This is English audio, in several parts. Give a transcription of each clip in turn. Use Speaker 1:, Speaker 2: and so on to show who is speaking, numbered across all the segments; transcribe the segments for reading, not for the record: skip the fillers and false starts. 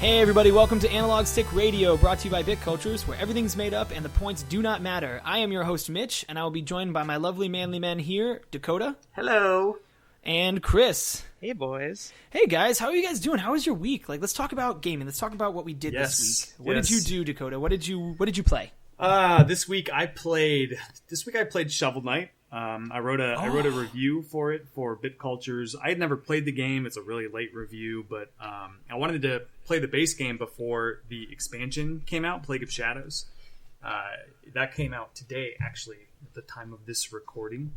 Speaker 1: Hey everybody, welcome to Analog Stick Radio, brought to you by Bit Cultures, where everything's made up and the points do not matter. I am your host, Mitch, and I will be joined by my lovely manly men here, Dakota.
Speaker 2: Hello.
Speaker 1: And Chris.
Speaker 3: Hey boys.
Speaker 1: Hey guys, how are you guys doing? How was your week? Let's talk about gaming. Let's talk about what we did this week. What did you do, Dakota? What did you play?
Speaker 2: This week I played Shovel Knight. I wrote a review for it for Bit Cultures. I had never played the game. It's a really late review, but I wanted to play the base game before the expansion came out, Plague of Shadows. That came out today, actually, at the time of this recording.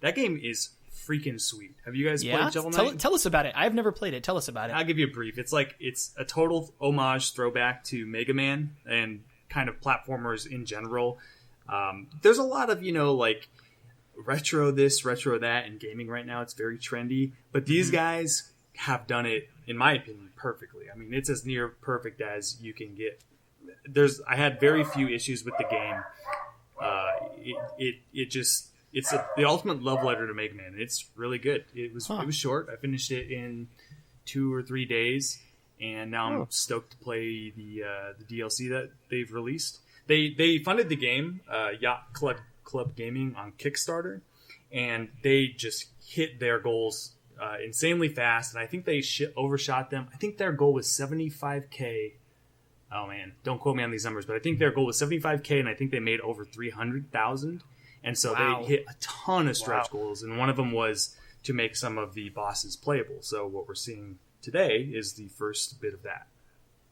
Speaker 2: That game is freaking sweet. Have you guys played Shovel Knight?
Speaker 1: Tell us about it. I've never played it. Tell us about it.
Speaker 2: I'll give you a brief. It's a total homage throwback to Mega Man and kind of platformers in general. There's a lot of, retro this, retro that in gaming right now. It's very trendy. But these guys have done it, in my opinion, perfectly. I mean, it's as near perfect as you can get. I had very few issues with the game. It's the ultimate love letter to Mega Man. It's really good. It was short. I finished it in 2 or 3 days, and now I'm stoked to play the DLC that they've released. They funded the game, Yacht Club Gaming, on Kickstarter, and they just hit their goals insanely fast, and I think they overshot them. I think their goal was 75K. Oh man, don't quote me on these numbers, but I think their goal was 75K, and I think they made over 300,000. And so they hit a ton of stretch goals, and one of them was to make some of the bosses playable. So what we're seeing today is the first bit of that.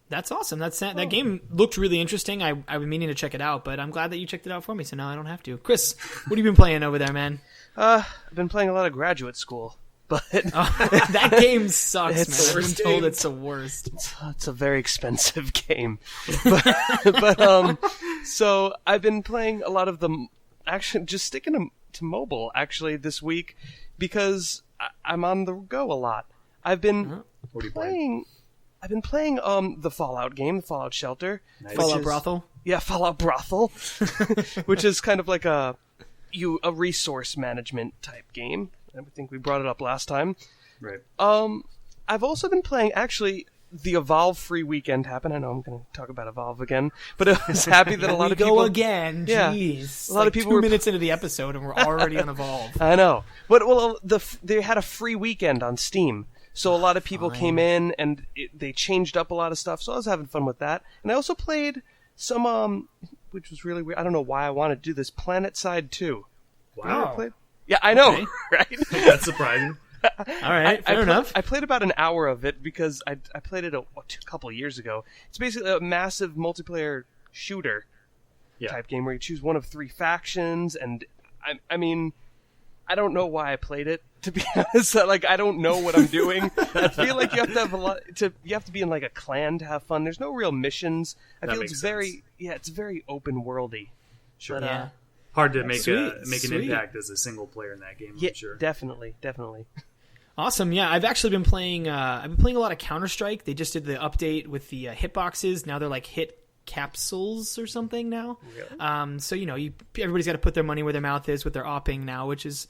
Speaker 1: That's awesome. That game looked really interesting. I've been meaning to check it out, but I'm glad that you checked it out for me, so now I don't have to. Chris, what have you been playing over there, man?
Speaker 3: I've been playing a lot of Graduate School, but
Speaker 1: that game sucks, man. I've been told it's the worst.
Speaker 3: It's a very expensive game. So I've been playing a lot of the... Actually, just sticking to mobile, actually, this week, because I'm on the go a lot. I've been playing the Fallout game, the Fallout Shelter.
Speaker 1: Nice. Fallout Brothel?
Speaker 3: Yeah, Fallout Brothel, which is kind of like a resource management type game. I think we brought it up last time.
Speaker 2: Right.
Speaker 3: I've also been playing, actually... The Evolve free weekend happened. I know I'm going to talk about Evolve again, but I was happy that a lot of people...
Speaker 1: go again, jeez.
Speaker 3: A lot of people
Speaker 1: 2 minutes into the episode and we're already on Evolve.
Speaker 3: I know. But, they had a free weekend on Steam, so a lot of people came in and they changed up a lot of stuff, so I was having fun with that. And I also played some, which was really weird, I don't know why I wanted to do this, PlanetSide 2.
Speaker 2: Wow.
Speaker 3: Yeah, I know,
Speaker 1: okay.
Speaker 3: Right?
Speaker 2: That's surprising.
Speaker 1: All right, fair enough.
Speaker 3: I played about an hour of it because I played it a couple of years ago. It's basically a massive multiplayer shooter type game where you choose one of 3 factions, and I mean, I don't know why I played it, to be honest. I don't know what I'm doing. I feel like you have to have you have to be in like a clan to have fun. There's no real missions. I feel it's very open worldy.
Speaker 2: Sure.
Speaker 1: Yeah.
Speaker 2: Hard to make an impact as a single player in that game.
Speaker 3: Yeah,
Speaker 2: I'm sure.
Speaker 3: Definitely.
Speaker 1: Awesome. Yeah, I've actually been playing. I've been playing a lot of Counter-Strike. They just did the update with the hitboxes. Now they're like hit capsules or something now. Really? So everybody's got to put their money where their mouth is with their opping now, which is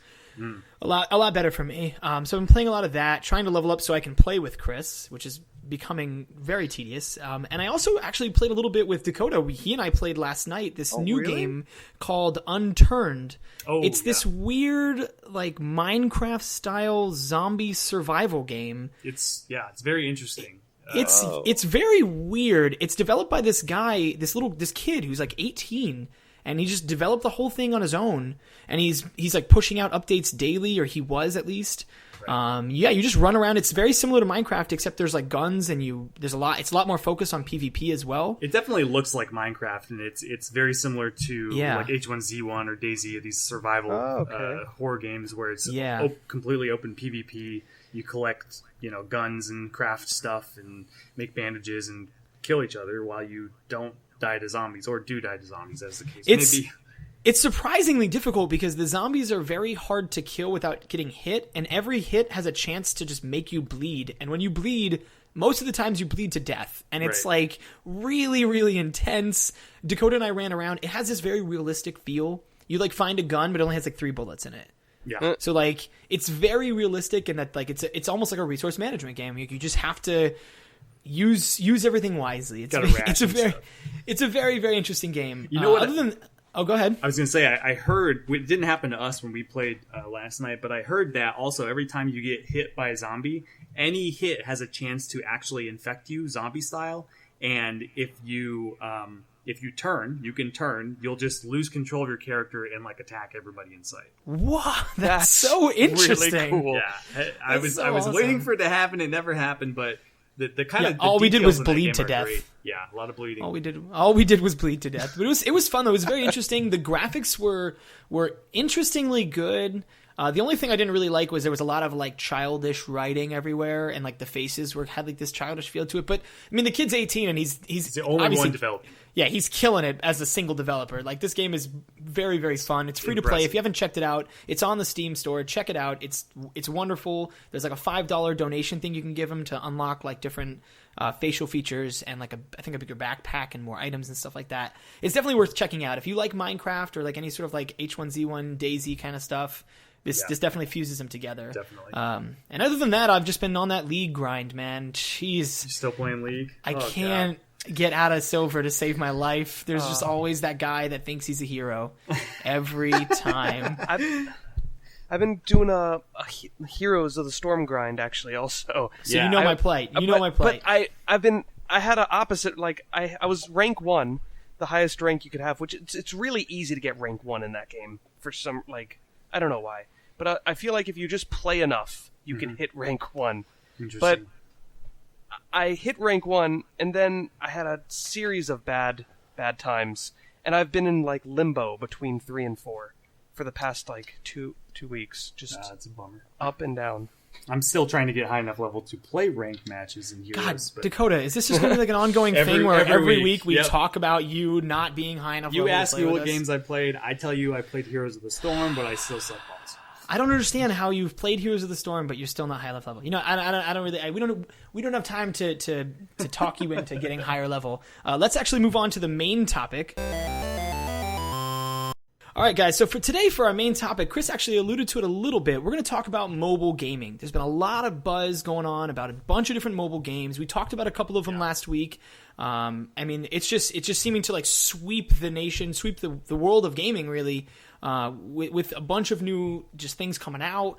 Speaker 1: a lot better for me. So I've been playing a lot of that, trying to level up so I can play with Chris, which is becoming very tedious. And I also actually played a little bit with Dakota. He and I played last night this new game called Unturned. It's this weird, like, Minecraft-style zombie survival game.
Speaker 2: It's very interesting.
Speaker 1: It's very weird. It's developed by this guy, this kid who's like 18, and he just developed the whole thing on his own. And he's like pushing out updates daily, or he was at least. Right. You just run around. It's very similar to Minecraft, except there's like guns and it's a lot more focused on PvP as well.
Speaker 2: It definitely looks like Minecraft, and it's very similar to like H1Z1 or DayZ, these survival horror games where it's completely open PvP. You collect, guns and craft stuff and make bandages and kill each other while you don't die to zombies, or do die to zombies, as the case may be.
Speaker 1: It's surprisingly difficult because the zombies are very hard to kill without getting hit, and every hit has a chance to just make you bleed. And when you bleed, most of the times you bleed to death. And it's like really, really intense. Dakota and I ran around. It has this very realistic feel. You like find a gun, but it only has like 3 bullets in it.
Speaker 2: Yeah.
Speaker 1: So like it's very realistic, and that like it's almost like a resource management game. You just have to use everything wisely. It's a very very interesting game.
Speaker 2: You know what?
Speaker 1: Go ahead.
Speaker 2: I was going to say, I heard, it didn't happen to us when we played last night, but I heard that also every time you get hit by a zombie, any hit has a chance to actually infect you, zombie style. And if you you can turn, you'll just lose control of your character and like attack everybody in sight.
Speaker 1: Wow, that's so interesting.
Speaker 3: Really cool.
Speaker 2: Yeah, I was awesome. Waiting for it to happen. It never happened, but the kind of
Speaker 1: all we did was bleed to death.
Speaker 2: Great. Yeah, a lot of bleeding.
Speaker 1: All we did was bleed to death. But it was fun though. It was very interesting. The graphics were interestingly good. The only thing I didn't really like was there was a lot of like childish writing everywhere, and like the faces had like this childish feel to it. But I mean, the kid's 18, and he's
Speaker 2: the only one developing.
Speaker 1: Yeah, he's killing it as a single developer. Like, this game is very, very fun. It's free to play. If you haven't checked it out, it's on the Steam store. Check it out. It's wonderful. There's like a $5 donation thing you can give him to unlock like different facial features and like I think a bigger backpack and more items and stuff like that. It's definitely worth checking out. If you like Minecraft or like any sort of like H1Z1 DayZ kind of stuff, this definitely fuses them together.
Speaker 2: Definitely.
Speaker 1: And other than that, I've just been on that League grind, man. Jeez.
Speaker 2: You still playing League?
Speaker 1: I can't get out of silver to save my life. There's just always that guy that thinks he's a hero every time.
Speaker 3: I've been doing a Heroes of the Storm grind actually also.
Speaker 1: So you know my plight. You know my plight.
Speaker 3: But I had an opposite. Like I was rank 1, the highest rank you could have, which it's really easy to get rank 1 in that game for some, like, I don't know why, but I feel like if you just play enough, you can hit rank 1.
Speaker 2: Interesting.
Speaker 3: But I hit rank 1, and then I had a series of bad times, and I've been in like limbo between 3 and 4 for the past like two weeks. Just
Speaker 2: that's a bummer.
Speaker 3: Up and down.
Speaker 2: I'm still trying to get high enough level to play ranked matches in Heroes.
Speaker 1: God, Dakota, is this just going to be like an ongoing thing where every week we talk about you not being high enough level?
Speaker 2: You ask me what
Speaker 1: us?
Speaker 2: games I played. I tell you I played Heroes of the Storm, but I still suck balls.
Speaker 1: I don't understand how you've played Heroes of the Storm, but you're still not high enough level. You know, I don't really. We don't have time to talk you into getting higher level. Let's actually move on to the main topic. All right, guys, so for our main topic, Chris actually alluded to it a little bit. We're going to talk about mobile gaming. There's been a lot of buzz going on about a bunch of different mobile games. We talked about a couple of them last week. I mean, it's just seeming to like sweep the nation, sweep the world of gaming, really, with a bunch of new just things coming out.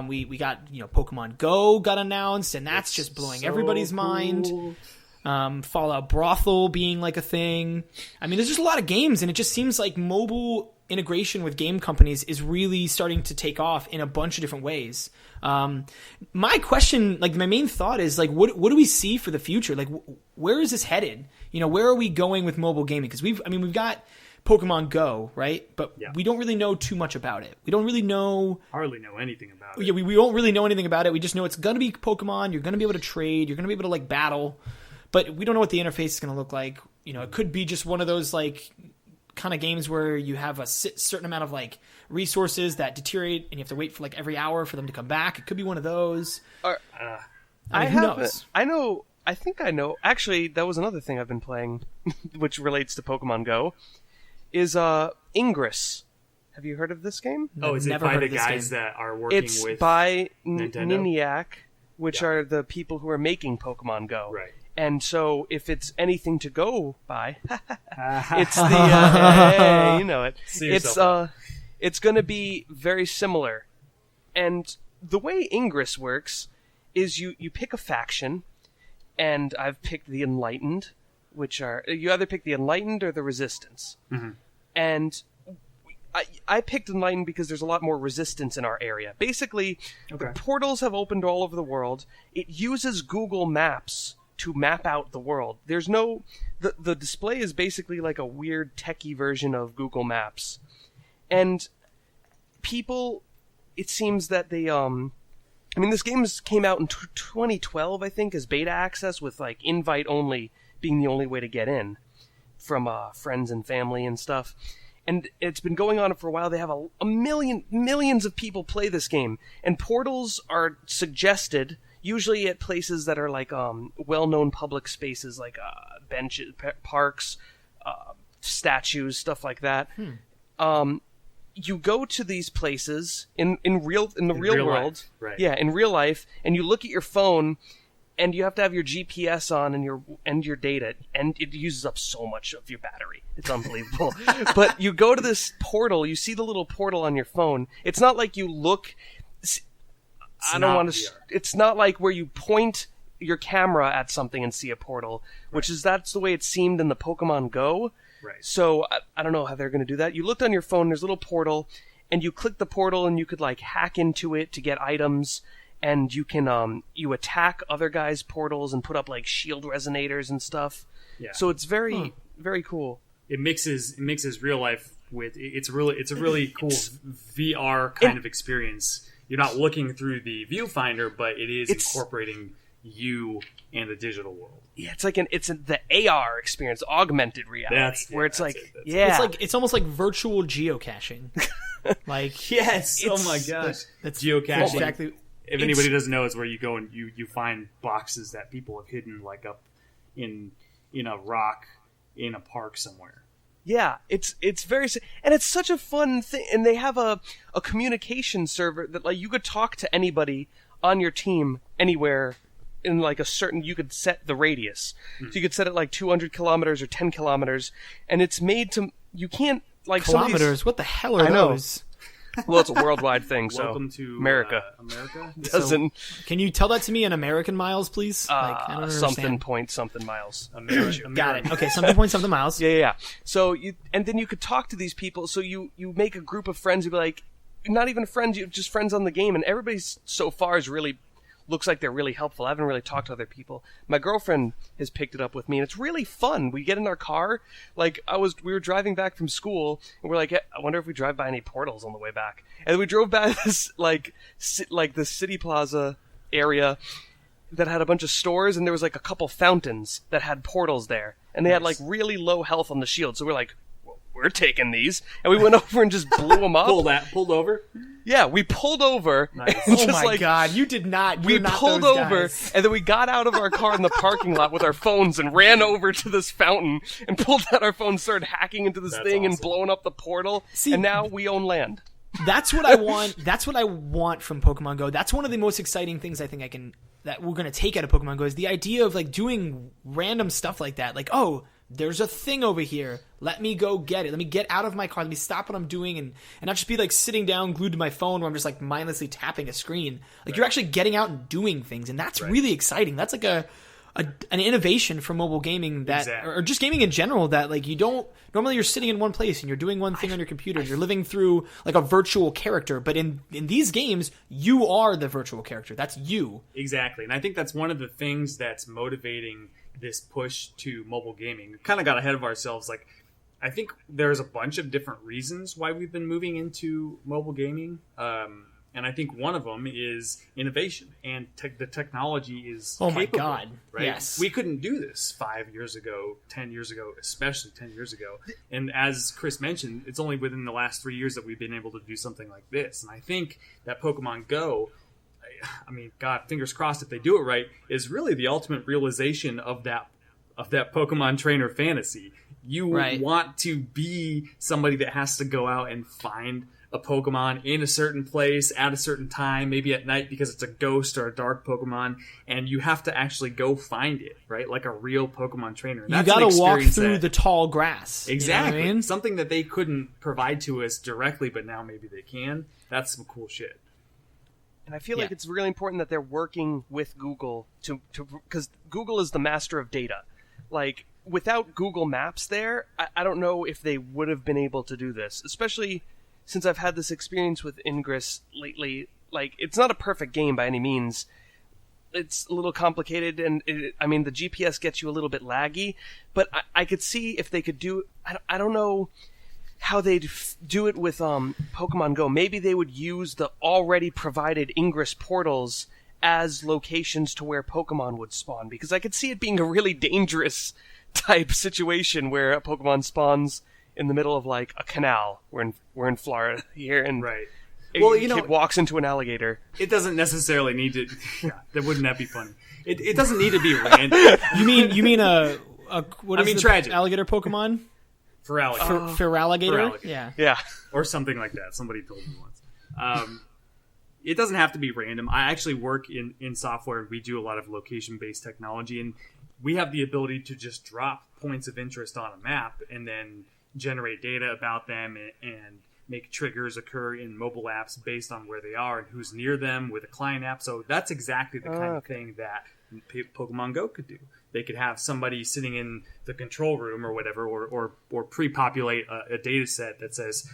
Speaker 1: We got, Pokemon Go got announced, and that's just blowing everybody's mind. Fallout Brothel being like a thing. I mean, there's just a lot of games, and it just seems like mobile integration with game companies is really starting to take off in a bunch of different ways. My question, like my main thought is like, what do we see for the future? Like, where is this headed? Where are we going with mobile gaming? Because we've got Pokemon Go, right? But we don't really know too much about it. We don't really
Speaker 2: hardly know anything about it.
Speaker 1: Yeah, we don't really know anything about it. We just know it's going to be Pokemon. You're going to be able to trade. You're going to be able to like battle. But we don't know what the interface is going to look like. It could be just one of those like kind of games where you have a certain amount of like resources that deteriorate and you have to wait for like every hour for them to come back. It could be one of those. Who knows?
Speaker 3: I think I know. Actually, that was another thing I've been playing, which relates to Pokemon Go, is Ingress. Have you heard of this game?
Speaker 2: Oh, is it by the guys that are working with
Speaker 3: It's by
Speaker 2: Nintendo?
Speaker 3: Niantic, which are the people who are making Pokemon Go.
Speaker 2: Right.
Speaker 3: And so, if it's anything to go by, it's the hey, you know it. It's going to be very similar. And the way Ingress works is you pick a faction, and I've picked the Enlightened, which are you either pick the Enlightened or the Resistance. Mm-hmm. And I picked Enlightened because there's a lot more resistance in our area. Basically, the portals have opened all over the world. It uses Google Maps to map out the world. There's no... The display is basically like a weird techie version of Google Maps. And people, it seems that they... this game came out in 2012, I think, as beta access, with like invite only being the only way to get in from friends and family and stuff. And it's been going on for a while. They have millions of people play this game. And portals are suggested... usually at places that are like well-known public spaces, like benches, parks, statues, stuff like that. You go to these places in the real world,
Speaker 2: life. Right.
Speaker 3: Yeah, in real life, and you look at your phone, and you have to have your GPS on and your data, and it uses up so much of your battery. It's unbelievable. But you go to this portal, you see the little portal on your phone. It's not like you look. It's not like where you point your camera at something and see a portal, that's the way it seemed in the Pokemon Go.
Speaker 2: Right.
Speaker 3: So I don't know how they're going to do that. You looked on your phone, there's a little portal, and you click the portal, and you could like hack into it to get items, and you can you attack other guys' portals and put up like shield resonators and stuff. Yeah. So it's very very cool.
Speaker 2: It mixes real life with it's a really cool VR kind of experience. You're not looking through the viewfinder, but it's incorporating you and the digital world.
Speaker 3: Yeah, it's like the AR experience, augmented reality,
Speaker 1: it's almost like virtual geocaching. Like
Speaker 2: yes, oh my gosh,
Speaker 1: that's
Speaker 2: geocaching.
Speaker 1: Exactly.
Speaker 2: If anybody doesn't know, it's where you go and you find boxes that people have hidden like up in a rock in a park somewhere.
Speaker 3: Yeah, it's very, and it's such a fun thing. And they have a communication server that like you could talk to anybody on your team anywhere in like you could set the radius. So you could set it like 200 kilometers or 10 kilometers, and it's made to, you can't like
Speaker 1: kilometers. What the hell are those?
Speaker 3: Well, it's a worldwide thing.
Speaker 2: Welcome to
Speaker 3: America.
Speaker 2: America
Speaker 3: Doesn't.
Speaker 1: So, can you tell that to me in American miles, please? I don't understand.
Speaker 3: Something miles.
Speaker 1: Got it. Okay, something miles.
Speaker 3: Yeah. So and then you could talk to these people. So you make a group of friends. You'd be like, not even friends, you just friends on the game, and everybody's so far is really looks like they're really helpful. I haven't really talked to other people. My girlfriend has picked it up with me, and it's really fun. We get in our car, like we were driving back from school, and we're like, I wonder if we drive by any portals on the way back. And we drove by this like the City Plaza area that had a bunch of stores, and there was like a couple fountains that had portals there, and they had like really low health on the shield. So we're like, we're taking these, and we went over and just blew them up.
Speaker 2: Pulled over.
Speaker 3: Yeah, we pulled over.
Speaker 2: Nice.
Speaker 1: Oh my god, you did not.
Speaker 3: We pulled over, and then we got out of our car in the parking lot with our phones and ran over to this fountain and pulled out our phones, started hacking into this thing and blowing up the portal. And now we own land.
Speaker 1: That's what I want. That's what I want from Pokemon Go. That's one of the most exciting things I think that we're going to take out of Pokemon Go is the idea of like doing random stuff like that. Like, oh, there's a thing over here. Let me go get it. Let me get out of my car. Let me stop what I'm doing and not just be like sitting down glued to my phone where I'm just like mindlessly tapping a screen. Like you're actually getting out and doing things, and that's really exciting. That's like an innovation for mobile gaming or just gaming in general that like you don't normally you're sitting in one place and you're doing one thing on your computer. You're living through like a virtual character, but in these games you are the virtual character. That's you.
Speaker 2: Exactly. And I think that's one of the things that's motivating this push to mobile gaming. We kind of got ahead of ourselves. Like, I think there's a bunch of different reasons why we've been moving into mobile gaming. And I think one of them is innovation, and the technology is capable,
Speaker 1: my God.
Speaker 2: Right?
Speaker 1: Yes.
Speaker 2: We couldn't do this 5 years ago, 10 years ago, especially 10 years ago. And as Chris mentioned, it's only within the last 3 years that we've been able to do something like this. And I think that Pokemon Go, I mean, God, fingers crossed if they do it right, is really the ultimate realization of that Pokemon trainer fantasy. You want to be somebody that has to go out and find a Pokemon in a certain place at a certain time, maybe at night because it's a ghost or a dark Pokemon, and you have to actually go find it, right? Like a real Pokemon trainer.
Speaker 1: And you got to walk through the tall grass.
Speaker 2: Exactly.
Speaker 1: You know what I mean?
Speaker 2: Something that they couldn't provide to us directly, but now maybe they can. That's some cool shit.
Speaker 3: And I feel like it's really important that they're working with Google because Google is the master of data. Like, without Google Maps there, I don't know if they would have been able to do this, especially since I've had this experience with Ingress lately. Like, it's not a perfect game by any means. It's a little complicated, and the GPS gets you a little bit laggy, but I could see if they could do... I don't know how they'd do it with Pokemon Go. Maybe they would use the already provided Ingress portals as locations to where Pokemon would spawn, because I could see it being a really dangerous type situation where a Pokemon spawns in the middle of like a canal. We're in Florida here, and kid walks into an alligator.
Speaker 2: It doesn't necessarily need to. Wouldn't that be funny? It doesn't need to be random.
Speaker 1: You mean tragic
Speaker 2: alligator
Speaker 1: Pokemon?
Speaker 2: Feraligatr.
Speaker 1: Feraligatr? Yeah.
Speaker 3: Yeah.
Speaker 2: Or something like that. Somebody told me once. it doesn't have to be random. I actually work in software. We do a lot of location-based technology, and we have the ability to just drop points of interest on a map and then generate data about them and make triggers occur in mobile apps based on where they are and who's near them with a client app. So that's exactly the kind of thing that Pokemon Go could do. They could have somebody sitting in the control room or whatever, or pre-populate a data set that says,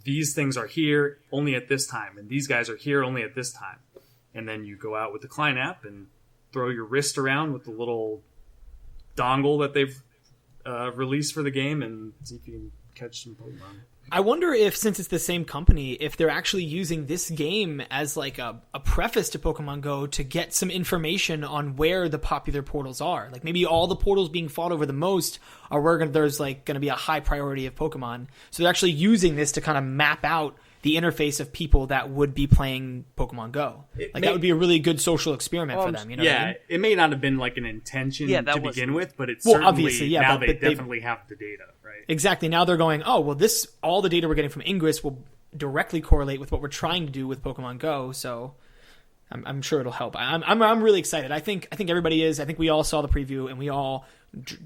Speaker 2: these things are here only at this time, and these guys are here only at this time. And then you go out with the client app and throw your wrist around with the little dongle that they've released for the game and see if you can catch some Pokemon.
Speaker 1: I wonder if, since it's the same company, if they're actually using this game as like a preface to Pokemon Go to get some information on where the popular portals are. Like maybe all the portals being fought over the most are where there's like going to be a high priority of Pokemon. So they're actually using this to kind of map out the interface of people that would be playing Pokemon Go. That would be a really good social experiment for them. You know what I mean?
Speaker 2: It may not have been like an intention to begin with, but it's
Speaker 1: obviously,
Speaker 2: now they definitely have the data, right?
Speaker 1: Exactly. Now they're going, oh, well, all the data we're getting from Ingress will directly correlate with what we're trying to do with Pokemon Go. So I'm sure it'll help. I'm really excited. I think everybody is. I think we all saw the preview and we all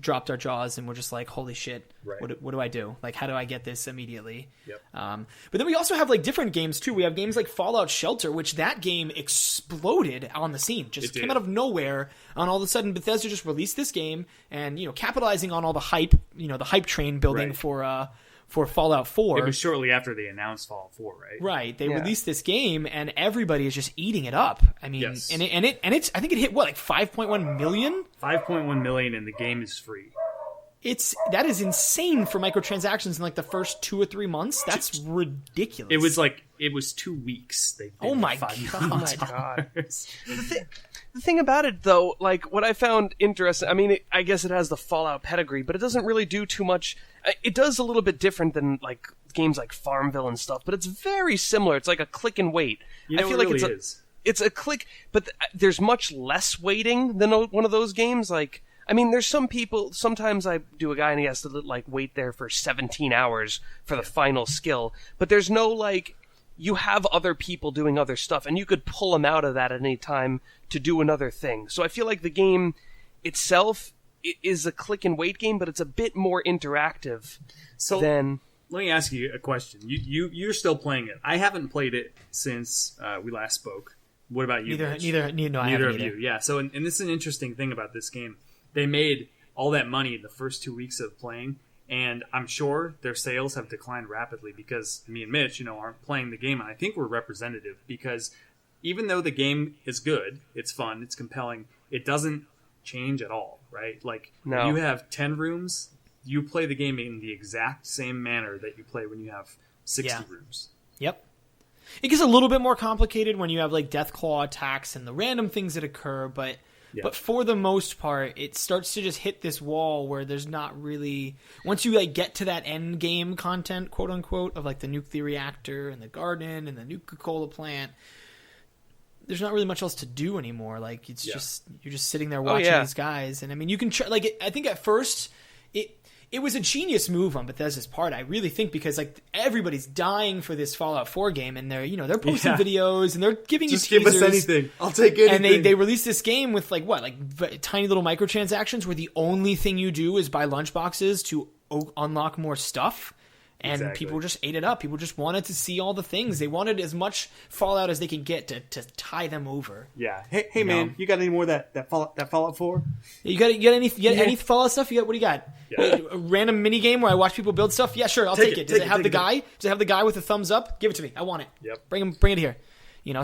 Speaker 1: dropped our jaws and we're just like, holy shit, right. What do I do? Like, how do I get this immediately?
Speaker 2: Yep.
Speaker 1: But then we also have like different games too. We have games like Fallout Shelter, which that game exploded on the scene, just came out of nowhere. And all of a sudden Bethesda just released this game and, capitalizing on all the hype, the hype train building for Fallout 4.
Speaker 2: It was shortly after they announced Fallout 4, right?
Speaker 1: Right. They released this game and everybody is just eating it up. I mean,
Speaker 2: yes.
Speaker 1: and it's I think it hit like 5.1 million?
Speaker 2: 5.1 million and the game is free.
Speaker 1: That is insane for microtransactions in like the first 2 or 3 months. That's ridiculous.
Speaker 2: It was 2 weeks.
Speaker 1: Oh my god.
Speaker 3: The thing about it, though, like what I found interesting, I mean, I guess it has the Fallout pedigree, but it doesn't really do too much. It does a little bit different than like games like Farmville and stuff, but it's very similar. It's like a click and wait.
Speaker 2: I feel like
Speaker 3: it's a click, but there's much less waiting than one of those games. Like, I mean, there's some people, sometimes I do a guy and he has to like wait there for 17 hours for the final skill, but there's no like, you have other people doing other stuff and you could pull them out of that at any time to do another thing. So I feel like the game itself is a click and wait game, but it's a bit more interactive than...
Speaker 2: Let me ask you a question. You're still playing it. I haven't played it since we last spoke. What about you?
Speaker 1: Neither of
Speaker 2: you. Yeah. So, and this is an interesting thing about this game. They made all that money in the first 2 weeks of playing, and I'm sure their sales have declined rapidly because me and Mitch, aren't playing the game, and I think we're representative because even though the game is good, it's fun, it's compelling, it doesn't change at all, right? Like, if you have 10 rooms, you play the game in the exact same manner that you play when you have 60 rooms.
Speaker 1: Yep. It gets a little bit more complicated when you have like Deathclaw attacks and the random things that occur, but for the most part, it starts to just hit this wall where there's not really... Once you like get to that end game content, quote unquote, of like the nuclear reactor and the garden and the Nuka-Cola plant, there's not really much else to do anymore. Like it's just you're just sitting there watching these guys, and I mean you can try. Like I think at first it was a genius move on Bethesda's part. I really think because like everybody's dying for this Fallout 4 game, and they're posting videos and they're giving
Speaker 2: just
Speaker 1: you teasers.
Speaker 2: Give us anything. I'll take anything.
Speaker 1: And they released this game with like tiny little microtransactions where the only thing you do is buy lunchboxes to unlock more stuff. And people just ate it up. People just wanted to see all the things. They wanted as much Fallout as they could get to tie them over.
Speaker 2: Yeah. Hey man, you got any more of that Fallout 4?
Speaker 1: You got any Fallout stuff? What do you got? Yeah. A random mini game where I watch people build stuff? Yeah, sure, I'll take it. Does it have the guy? Does it have the guy with the thumbs up? Give it to me. I want it.
Speaker 2: Yep.
Speaker 1: Bring it here.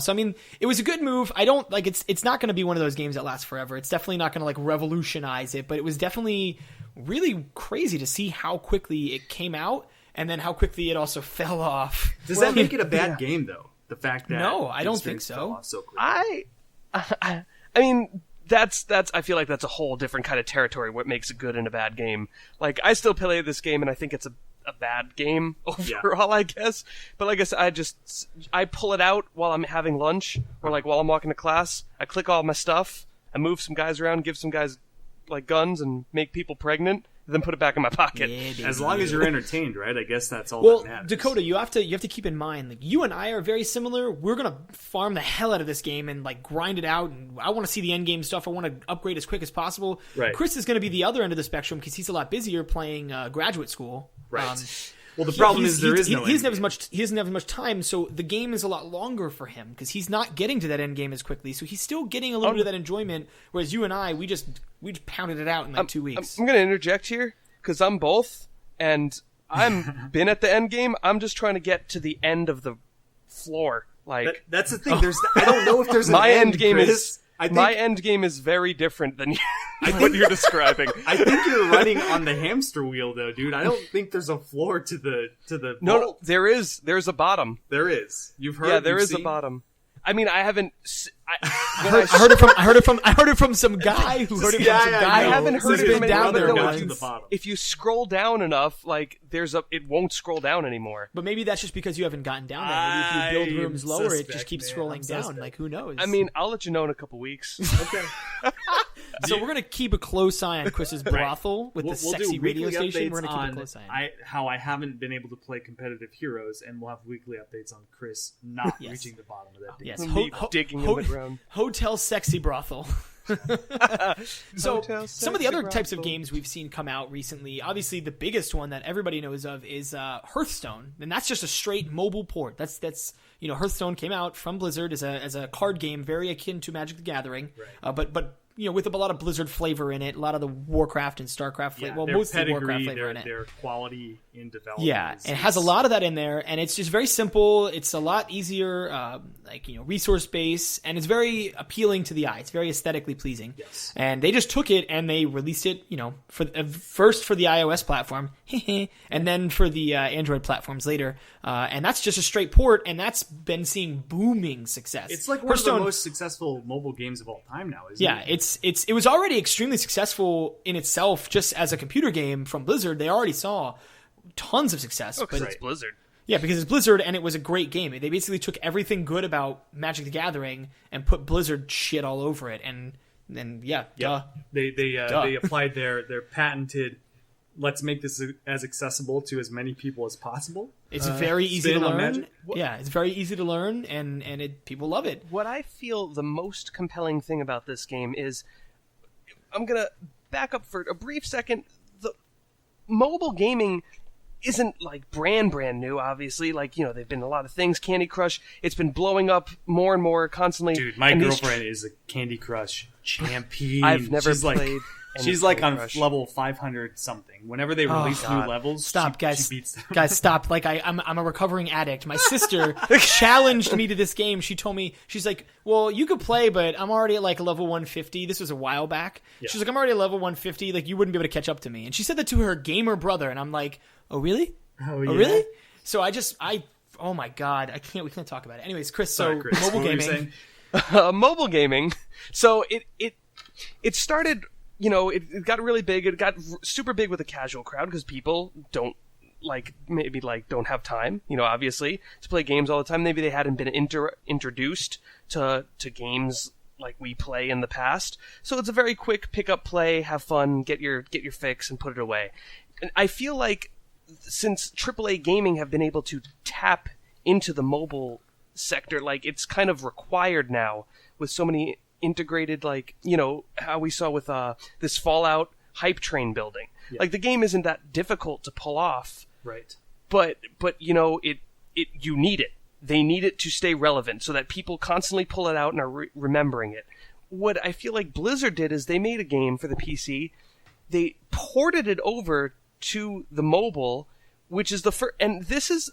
Speaker 1: So I mean, it was a good move. I don't like it's not going to be one of those games that lasts forever. It's definitely not going to like revolutionize it, but it was definitely really crazy to see how quickly it came out. And then how quickly it also fell off.
Speaker 2: Does that make it a bad game, though? The fact that
Speaker 1: no, I don't think so.
Speaker 3: I mean, that's. I feel like that's a whole different kind of territory. What makes a good and a bad game? Like I still play this game, and I think it's a bad game overall, I guess. But like I said, I pull it out while I'm having lunch, or like while I'm walking to class. I click all my stuff, I move some guys around, give some guys like guns, and make people pregnant. then put it back in my pocket.
Speaker 1: Yeah,
Speaker 2: As long as you're entertained, right? I guess that's all
Speaker 1: well,
Speaker 2: that matters.
Speaker 1: Dakota, you have to keep in mind, like, you and I are very similar. We're gonna farm the hell out of this game and like grind it out. And I want to see the end game stuff. I want to upgrade as quick as possible.
Speaker 2: Right.
Speaker 1: Chris is going to be the other end of the spectrum because he's a lot busier playing graduate school.
Speaker 2: Right. Well, the problem is there is no.
Speaker 1: He doesn't have as much time, so the game is a lot longer for him because he's not getting to that end game as quickly. So he's still getting a little bit of that enjoyment. Whereas you and I, we just pounded it out in like 2 weeks.
Speaker 3: I'm going to interject here because I'm both, and I'm been at the end game. I'm just trying to get to the end of the floor. Like
Speaker 2: that's the thing. I don't know if there's an
Speaker 3: my
Speaker 2: end
Speaker 3: game
Speaker 2: Chris.
Speaker 3: My end game is very different than what you're describing.
Speaker 2: I think you're running on the hamster wheel, though, dude. I don't think there's a floor to the.
Speaker 3: No, there's a bottom.
Speaker 2: There is. You've heard.
Speaker 3: Yeah, there is
Speaker 2: seen?
Speaker 3: a bottom. I mean, I haven't.
Speaker 1: I heard it from some guy who heard it from some guy.
Speaker 3: I haven't heard it from
Speaker 1: down there
Speaker 3: once. If you scroll down enough, like it won't scroll down anymore.
Speaker 1: But maybe that's just because you haven't gotten down there. Maybe if you build rooms lower, it just keeps scrolling down. Like, who knows?
Speaker 3: I mean, I'll let you know in a couple weeks.
Speaker 2: Okay.
Speaker 1: So we're gonna keep a close eye on Chris's brothel with the sexy radio station. We're gonna keep a close eye on
Speaker 2: how I haven't been able to play competitive heroes, and we'll have weekly updates on Chris not reaching the bottom of that.
Speaker 1: Yes,
Speaker 3: digging in the ground.
Speaker 1: Hotel sexy brothel. So
Speaker 3: Hotel
Speaker 1: some of the other
Speaker 3: sexy
Speaker 1: types of
Speaker 3: brothel.
Speaker 1: games we've seen come out recently, obviously the biggest one that everybody knows of is Hearthstone, and that's just a straight mobile port. That's Hearthstone came out from Blizzard as a card game, very akin to Magic the Gathering, but with a lot of Blizzard flavor in it, a lot of the Warcraft and Starcraft flavor. Well, mostly Warcraft flavor in it.
Speaker 2: Their quality in development.
Speaker 1: Yeah, it has a lot of that in there, and it's just very simple. It's a lot easier, resource based, and it's very appealing to the eye. It's very aesthetically pleasing.
Speaker 2: Yes.
Speaker 1: And they just took it and they released it, first for the iOS platform, and then for the Android platforms later. And that's just a straight port, and that's been seeing booming success.
Speaker 2: It's like one of the most successful mobile games of all time now, isn't it?
Speaker 1: Yeah, it was already extremely successful in itself, just as a computer game from Blizzard. They already saw tons of success.
Speaker 3: Because it's Blizzard.
Speaker 1: Yeah, because it's Blizzard, and it was a great game. They basically took everything good about Magic the Gathering and put Blizzard shit all over it, and duh.
Speaker 2: They applied their patented. Let's make this as accessible to as many people as possible.
Speaker 1: It's very easy to
Speaker 2: spin on
Speaker 1: learn.
Speaker 2: Magic.
Speaker 1: Yeah, it's very easy to learn, and people love it.
Speaker 3: What I feel the most compelling thing about this game is, I'm gonna back up for a brief second. The mobile gaming isn't like brand new, obviously. Like, they've been a lot of things. Candy Crush, it's been blowing up more and more constantly.
Speaker 2: Dude, my girlfriend is a Candy Crush champion.
Speaker 3: I've never
Speaker 2: She's
Speaker 3: played.
Speaker 2: She's like on level 500 something. Whenever they release new levels,
Speaker 1: stop, guys.
Speaker 2: she beats them.
Speaker 1: Guys, stop! Like I'm a recovering addict. My sister challenged me to this game. She told me, she's like, "Well, you could play, but I'm already at like level 150." This was a while back. Yeah. She's like, "I'm already at level 150. Like, you wouldn't be able to catch up to me." And she said that to her gamer brother, and I'm like, "Oh, really?
Speaker 2: Oh, yeah.
Speaker 1: Oh, really?" So oh my god, we can't talk about it. Anyways, Chris.
Speaker 2: Sorry, Chris.
Speaker 1: Mobile gaming.
Speaker 3: Mobile gaming. So it started. It got really big. It got super big with the casual crowd because people don't don't have time, obviously, to play games all the time. Maybe they hadn't been introduced to games like we play in the past. So it's a very quick pick up, play, have fun, get your fix, and put it away. And I feel like since AAA gaming have been able to tap into the mobile sector, like it's kind of required now with so many integrated, how we saw with this Fallout hype train building. Yeah. Like, the game isn't that difficult to pull off.
Speaker 2: Right.
Speaker 3: But you need it. They need it to stay relevant so that people constantly pull it out and are remembering it. What I feel like Blizzard did is they made a game for the PC. They ported it over to the mobile, which is the first, and this is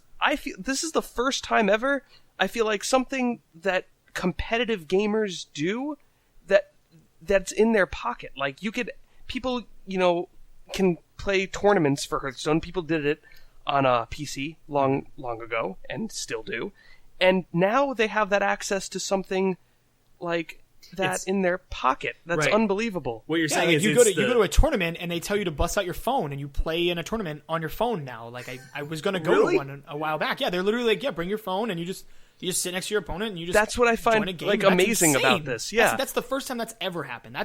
Speaker 3: the first time ever I feel like something that competitive gamers do that's in their pocket. Like, people can play tournaments for Hearthstone. People did it on a PC long ago and still do, and now they have that access to something like that in their pocket. That's unbelievable.
Speaker 2: What you're saying is
Speaker 1: you go to a tournament and they tell you to bust out your phone and you play in a tournament on your phone now. Like, I was going to go to one a while back. Yeah, they're literally like, bring your phone and you just sit next to your opponent and you just
Speaker 3: That's what I find like amazing about this. Yeah,
Speaker 1: that's the first time that's ever happened.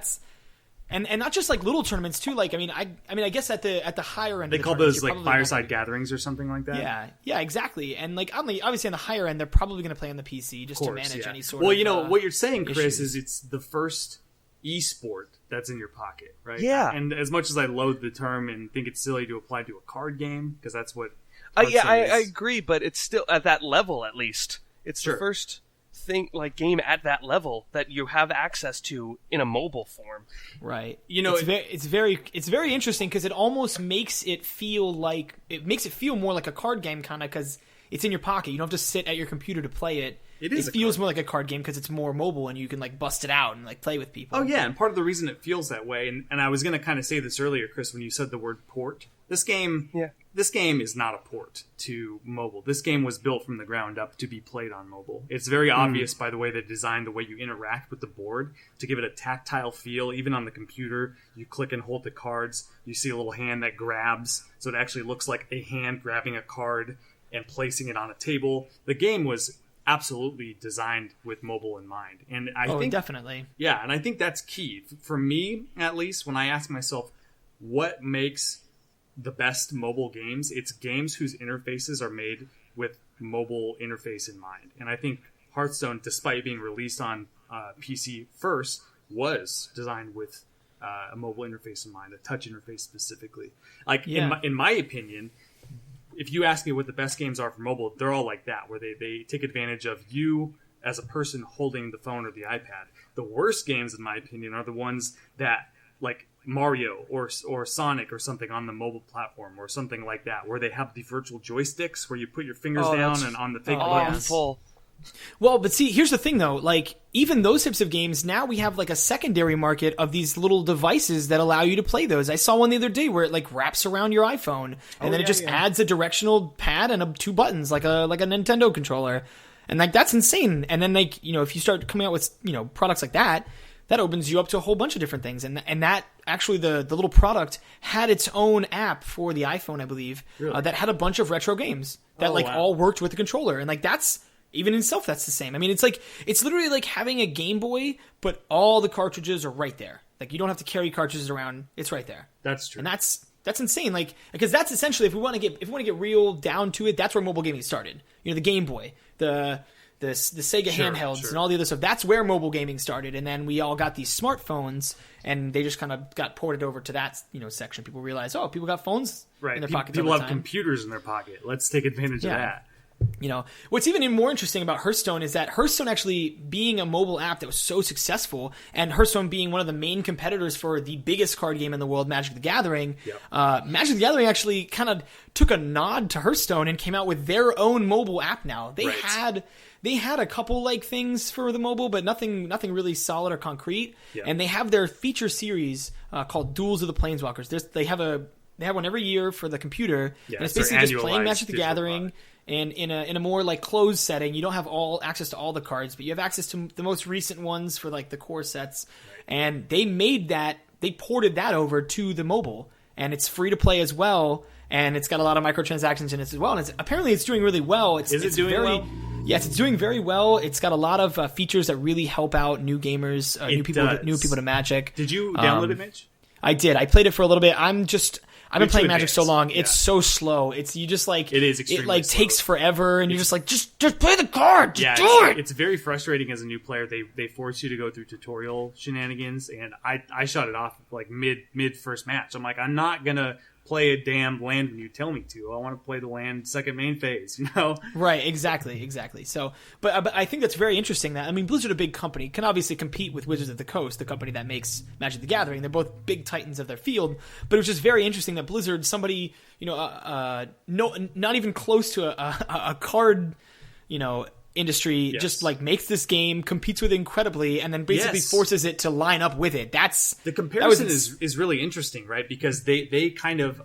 Speaker 1: and not just like little tournaments too. Like I guess at the higher end,
Speaker 2: they
Speaker 1: of the
Speaker 2: call those like fireside
Speaker 1: gonna...
Speaker 2: gatherings or something like that.
Speaker 1: Yeah, exactly. And like obviously on the higher end, they're probably going to play on the PC just to manage any sort of.
Speaker 2: Well, you know what you're saying, Chris,
Speaker 1: issues.
Speaker 2: is it's the first e-sport that's in your pocket, right?
Speaker 3: Yeah.
Speaker 2: And as much as I loathe the term and think it's silly to apply to a card game, because that's what.
Speaker 3: I agree, but it's still at that level. At least it's
Speaker 2: Sure.
Speaker 3: the first thing like game at that level that you have access to in a mobile form.
Speaker 1: Right.
Speaker 2: You know,
Speaker 1: it's very interesting because it almost makes it feel more like a card game kind of because it's in your pocket. You don't have to sit at your computer to play it. It feels more like a card game because it's more mobile and you can like bust it out and like play with people.
Speaker 2: Oh yeah, and part of the reason it feels that way, and I was going to kind of say this earlier, Chris, when you said the word port. This game is not a port to mobile. This game was built from the ground up to be played on mobile. It's very obvious by the way they designed the way you interact with the board to give it a tactile feel. Even on the computer, you click and hold the cards. You see a little hand that grabs, so it actually looks like a hand grabbing a card and placing it on a table. The game was absolutely designed with mobile in mind, and I think
Speaker 1: definitely,
Speaker 2: yeah, and I think that's key for me, at least. When I ask myself, what makes the best mobile games? It's games whose interfaces are made with mobile interface in mind, and I think Hearthstone, despite being released on PC first, was designed with a mobile interface in mind, a touch interface specifically. Like in my opinion, if you ask me what the best games are for mobile, they're all like that, where they take advantage of you as a person holding the phone or the iPad. The worst games, in my opinion, are the ones that, like Mario or Sonic or something on the mobile platform or something like that, where they have the virtual joysticks where you put your fingers down and on the fake buttons.
Speaker 1: Well, but see, here's the thing though, like even those types of games, now we have like a secondary market of these little devices that allow you to play those. I saw one the other day where it like wraps around your iPhone and then it just adds a directional pad and two buttons like a Nintendo controller. And like that's insane. And then like, you know, if you start coming out with, you know, products like that, that opens you up to a whole bunch of different things. And that actually the little product had its own app for the iPhone, I believe, that had a bunch of retro games that all worked with the controller. And like that's even in itself, that's the same. I mean, it's literally like having a Game Boy, but all the cartridges are right there. Like you don't have to carry cartridges around; it's right there.
Speaker 2: That's true,
Speaker 1: and that's insane. Like because that's essentially if we want to get real down to it, that's where mobile gaming started. You know, the Game Boy, the Sega handhelds, and all the other stuff. That's where mobile gaming started, and then we all got these smartphones, and they just kind of got ported over to that section. People realized, oh, people got phones in their pockets.
Speaker 2: People
Speaker 1: all the
Speaker 2: have
Speaker 1: time.
Speaker 2: Computers in their pocket. Let's take advantage of that.
Speaker 1: You know, what's even more interesting about Hearthstone is that Hearthstone actually being a mobile app that was so successful, and Hearthstone being one of the main competitors for the biggest card game in the world, Magic the Gathering, Magic the Gathering actually kind of took a nod to Hearthstone and came out with their own mobile app now. They had a couple like things for the mobile, but nothing really solid or concrete. Yeah. And they have their feature series called Duels of the Planeswalkers. They have one every year for the computer, and it's basically just playing Magic the Gathering. And in a more like closed setting, you don't have access to all the cards, but you have access to the most recent ones for like the core sets. Right. And they ported that over to the mobile, and it's free to play as well. And it's got a lot of microtransactions in it as well. And apparently it's doing really well. Is it doing well? Yes, it's doing very well. It's got a lot of features that really help out new gamers, new people to Magic.
Speaker 2: Did you download it, Mitch?
Speaker 1: I did. I played it for a little bit. I've been playing Magic so long. It's so slow. You just like
Speaker 2: it is extremely
Speaker 1: slow. Takes forever, and you're just like just play the card. Just do it.
Speaker 2: It's very frustrating as a new player. They force you to go through tutorial shenanigans, and I shut it off like mid first match. I'm like, I'm not gonna play a damn land when you tell me to. I want to play the land second main phase, you know?
Speaker 1: Right, exactly. So, but I think that's very interesting that, I mean, Blizzard, a big company, can obviously compete with Wizards of the Coast, the company that makes Magic the Gathering. They're both big titans of their field, but it was just very interesting that Blizzard, somebody, not even close to a card, industry just like makes this game, competes with it incredibly, and then basically forces it to line up with it. The
Speaker 2: comparison is really interesting, right? Because they kind of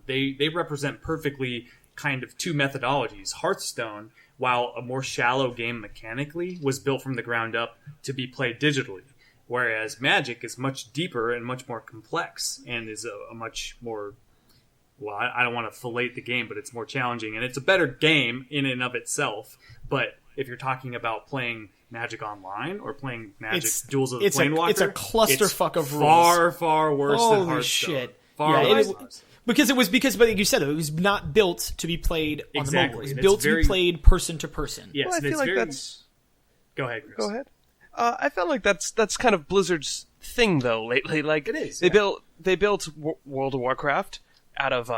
Speaker 2: they represent perfectly kind of two methodologies. Hearthstone, while a more shallow game mechanically, was built from the ground up to be played digitally, whereas Magic is much deeper and much more complex and is a much more, well, I don't want to fillet the game, but it's more challenging, and it's a better game in and of itself. But if you're talking about playing Magic Online or playing Magic Duels of the Planewalker.
Speaker 1: It's a clusterfuck of rules.
Speaker 2: Far worse than Hearthstone.
Speaker 1: Holy shit.
Speaker 2: Far worse.
Speaker 1: Because like you said, it was not built to be played on the mobile. It was built to be played person to person.
Speaker 2: Yes,
Speaker 3: well, I feel like that's...
Speaker 2: Go ahead, Chris.
Speaker 3: Go ahead. I felt like that's kind of Blizzard's thing though lately. Like
Speaker 2: it is.
Speaker 3: They built World of Warcraft out of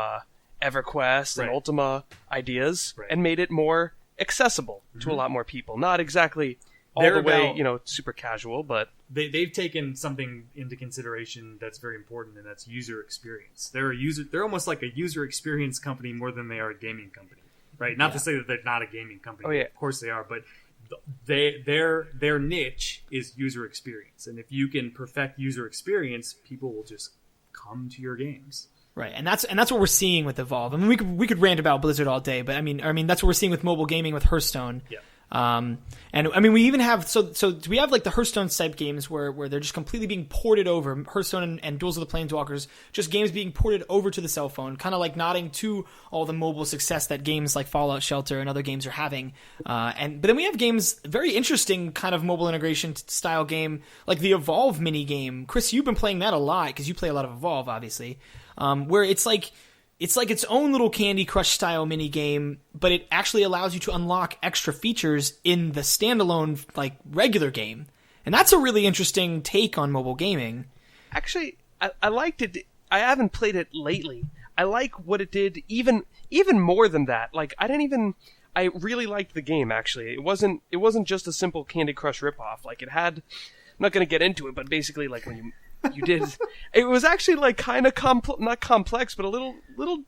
Speaker 3: EverQuest and Ultima ideas and made it more accessible to a lot more people. Not exactly all the way, super casual, but
Speaker 2: they've taken something into consideration that's very important, and that's user experience. They're almost like a user experience company more than they are a gaming company, right? Not to say that they're not a gaming company.
Speaker 3: Oh, yeah.
Speaker 2: Of course they are, but their niche is user experience, and if you can perfect user experience, people will just come to your games.
Speaker 1: Right, and that's what we're seeing with Evolve. I mean, we could rant about Blizzard all day, but I mean that's what we're seeing with mobile gaming with Hearthstone.
Speaker 2: Yeah.
Speaker 1: And I mean, we even have so we have like the Hearthstone type games where they're just completely being ported over. Hearthstone and Duels of the Planeswalkers, just games being ported over to the cell phone, kind of like nodding to all the mobile success that games like Fallout Shelter and other games are having. But then we have games, very interesting kind of mobile integration style game like the Evolve mini game. Chris, you've been playing that a lot because you play a lot of Evolve, obviously, where it's like its own little Candy Crush style mini game, but it actually allows you to unlock extra features in the standalone like regular game, and that's a really interesting take on mobile gaming.
Speaker 3: Actually, I liked it. I haven't played it lately. I like what it did, even more than that. Like I really liked the game. Actually, it wasn't just a simple Candy Crush ripoff. Like it had. I'm not going to get into it, but basically, like when you did. It was actually like kind of not complex, but a little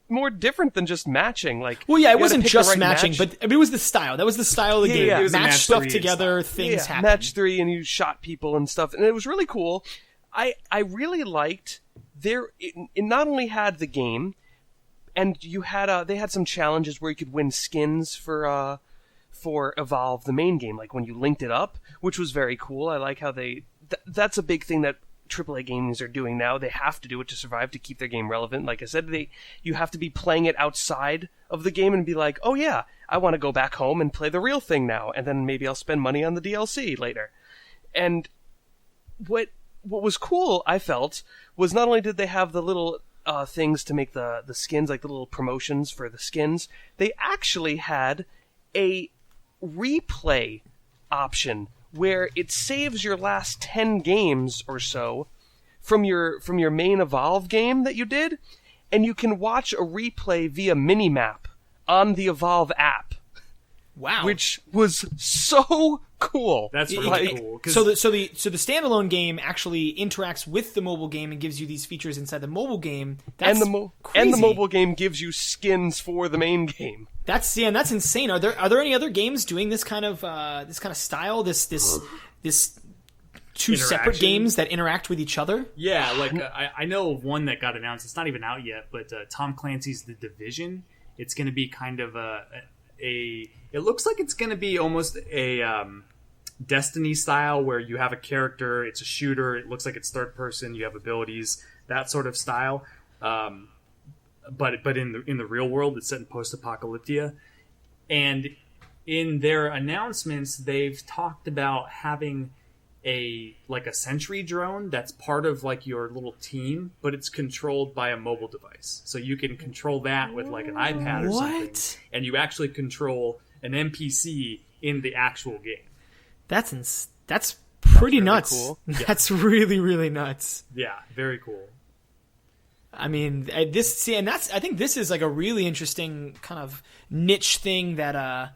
Speaker 3: more different than just matching. Like,
Speaker 1: well, yeah, it wasn't just matching, but it was the style. That was the style of the game.
Speaker 2: Yeah. It was
Speaker 1: match stuff together, things happen.
Speaker 3: Match 3, and you shot people and stuff, and it was really cool. I really liked it not only had the game, and you had they had some challenges where you could win skins for Evolve, the main game, like when you linked it up, which was very cool. I like how that's a big thing that AAA games are doing now. They have to do it to survive, to keep their game relevant. Like I said, you have to be playing it outside of the game and be like, oh yeah, I want to go back home and play the real thing now, and then maybe I'll spend money on the DLC later. And what was cool, I felt, was not only did they have the little things to make the skins, like the little promotions for the skins, they actually had a replay option where it saves your last 10 games or so from your main Evolve game that you did, and you can watch a replay via minimap on the Evolve app.
Speaker 1: Wow.
Speaker 3: Which was so cool.
Speaker 2: That's really cool.
Speaker 1: So the standalone game actually interacts with the mobile game and gives you these features inside the mobile game. That's crazy.
Speaker 3: And the mobile game gives you skins for the main game.
Speaker 1: That's insane. Are there any other games doing this kind of style? This two separate games that interact with each other?
Speaker 2: Yeah, like I know of one that got announced. It's not even out yet, but Tom Clancy's The Division. It's going to be kind of it looks like it's going to be almost a Destiny style, where you have a character, it's a shooter, it looks like it's third person, you have abilities, that sort of style. But in the real world, it's set in post-apocalyptia. And in their announcements, they've talked about having a sentry drone that's part of like your little team, but it's controlled by a mobile device. So you can control that with like an iPad or something, and you actually control an NPC in the actual game.
Speaker 1: That's pretty
Speaker 3: really
Speaker 1: nuts.
Speaker 3: Cool.
Speaker 1: That's really, really nuts.
Speaker 2: Yeah, very cool.
Speaker 1: I mean, I think this is like a really interesting kind of niche thing that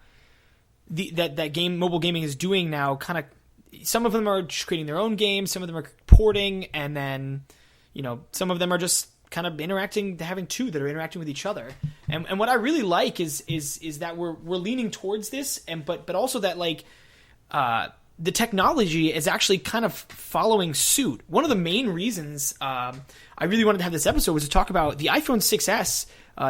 Speaker 1: mobile gaming is doing now. Kind of, some of them are just creating their own games, some of them are porting, and then some of them are just kind of having two that are interacting with each other. And what I really like is that we're leaning towards this, but also that like the technology is actually kind of following suit. One of the main reasons I really wanted to have this episode was to talk about the iPhone 6S.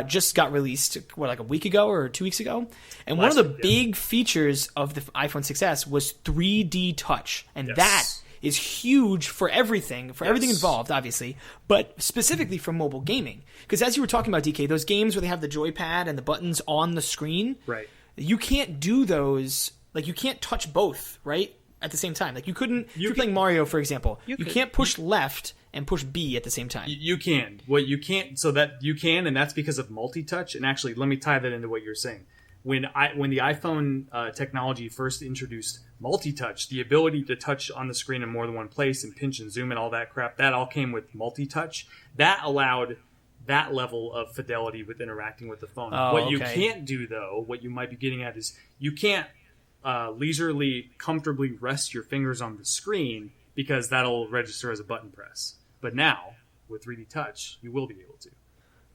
Speaker 1: Just got released, like a week ago or 2 weeks ago? And one of the big features of the iPhone 6S was 3D touch. And that is huge for everything involved, obviously, but specifically for mobile gaming. Because as you were talking about, DK, those games where they have the joypad and the buttons on the screen,
Speaker 2: right?
Speaker 1: You can't do those, like you can't touch both, right? at the same time. Like you couldn't. If you're playing Mario, for example, you can't push left and push B at the same time.
Speaker 2: You can. What you can't, so that you can, and that's because of multi-touch. And actually, let me tie that into what you're saying. When the iPhone technology first introduced multi-touch, the ability to touch on the screen in more than one place and pinch and zoom and all that crap, that all came with multi-touch. That allowed that level of fidelity with interacting with the phone. What you can't do, though, what you might be getting at is you can't leisurely, comfortably rest your fingers on the screen because that'll register as a button press. But now, with 3D Touch, you will be able to.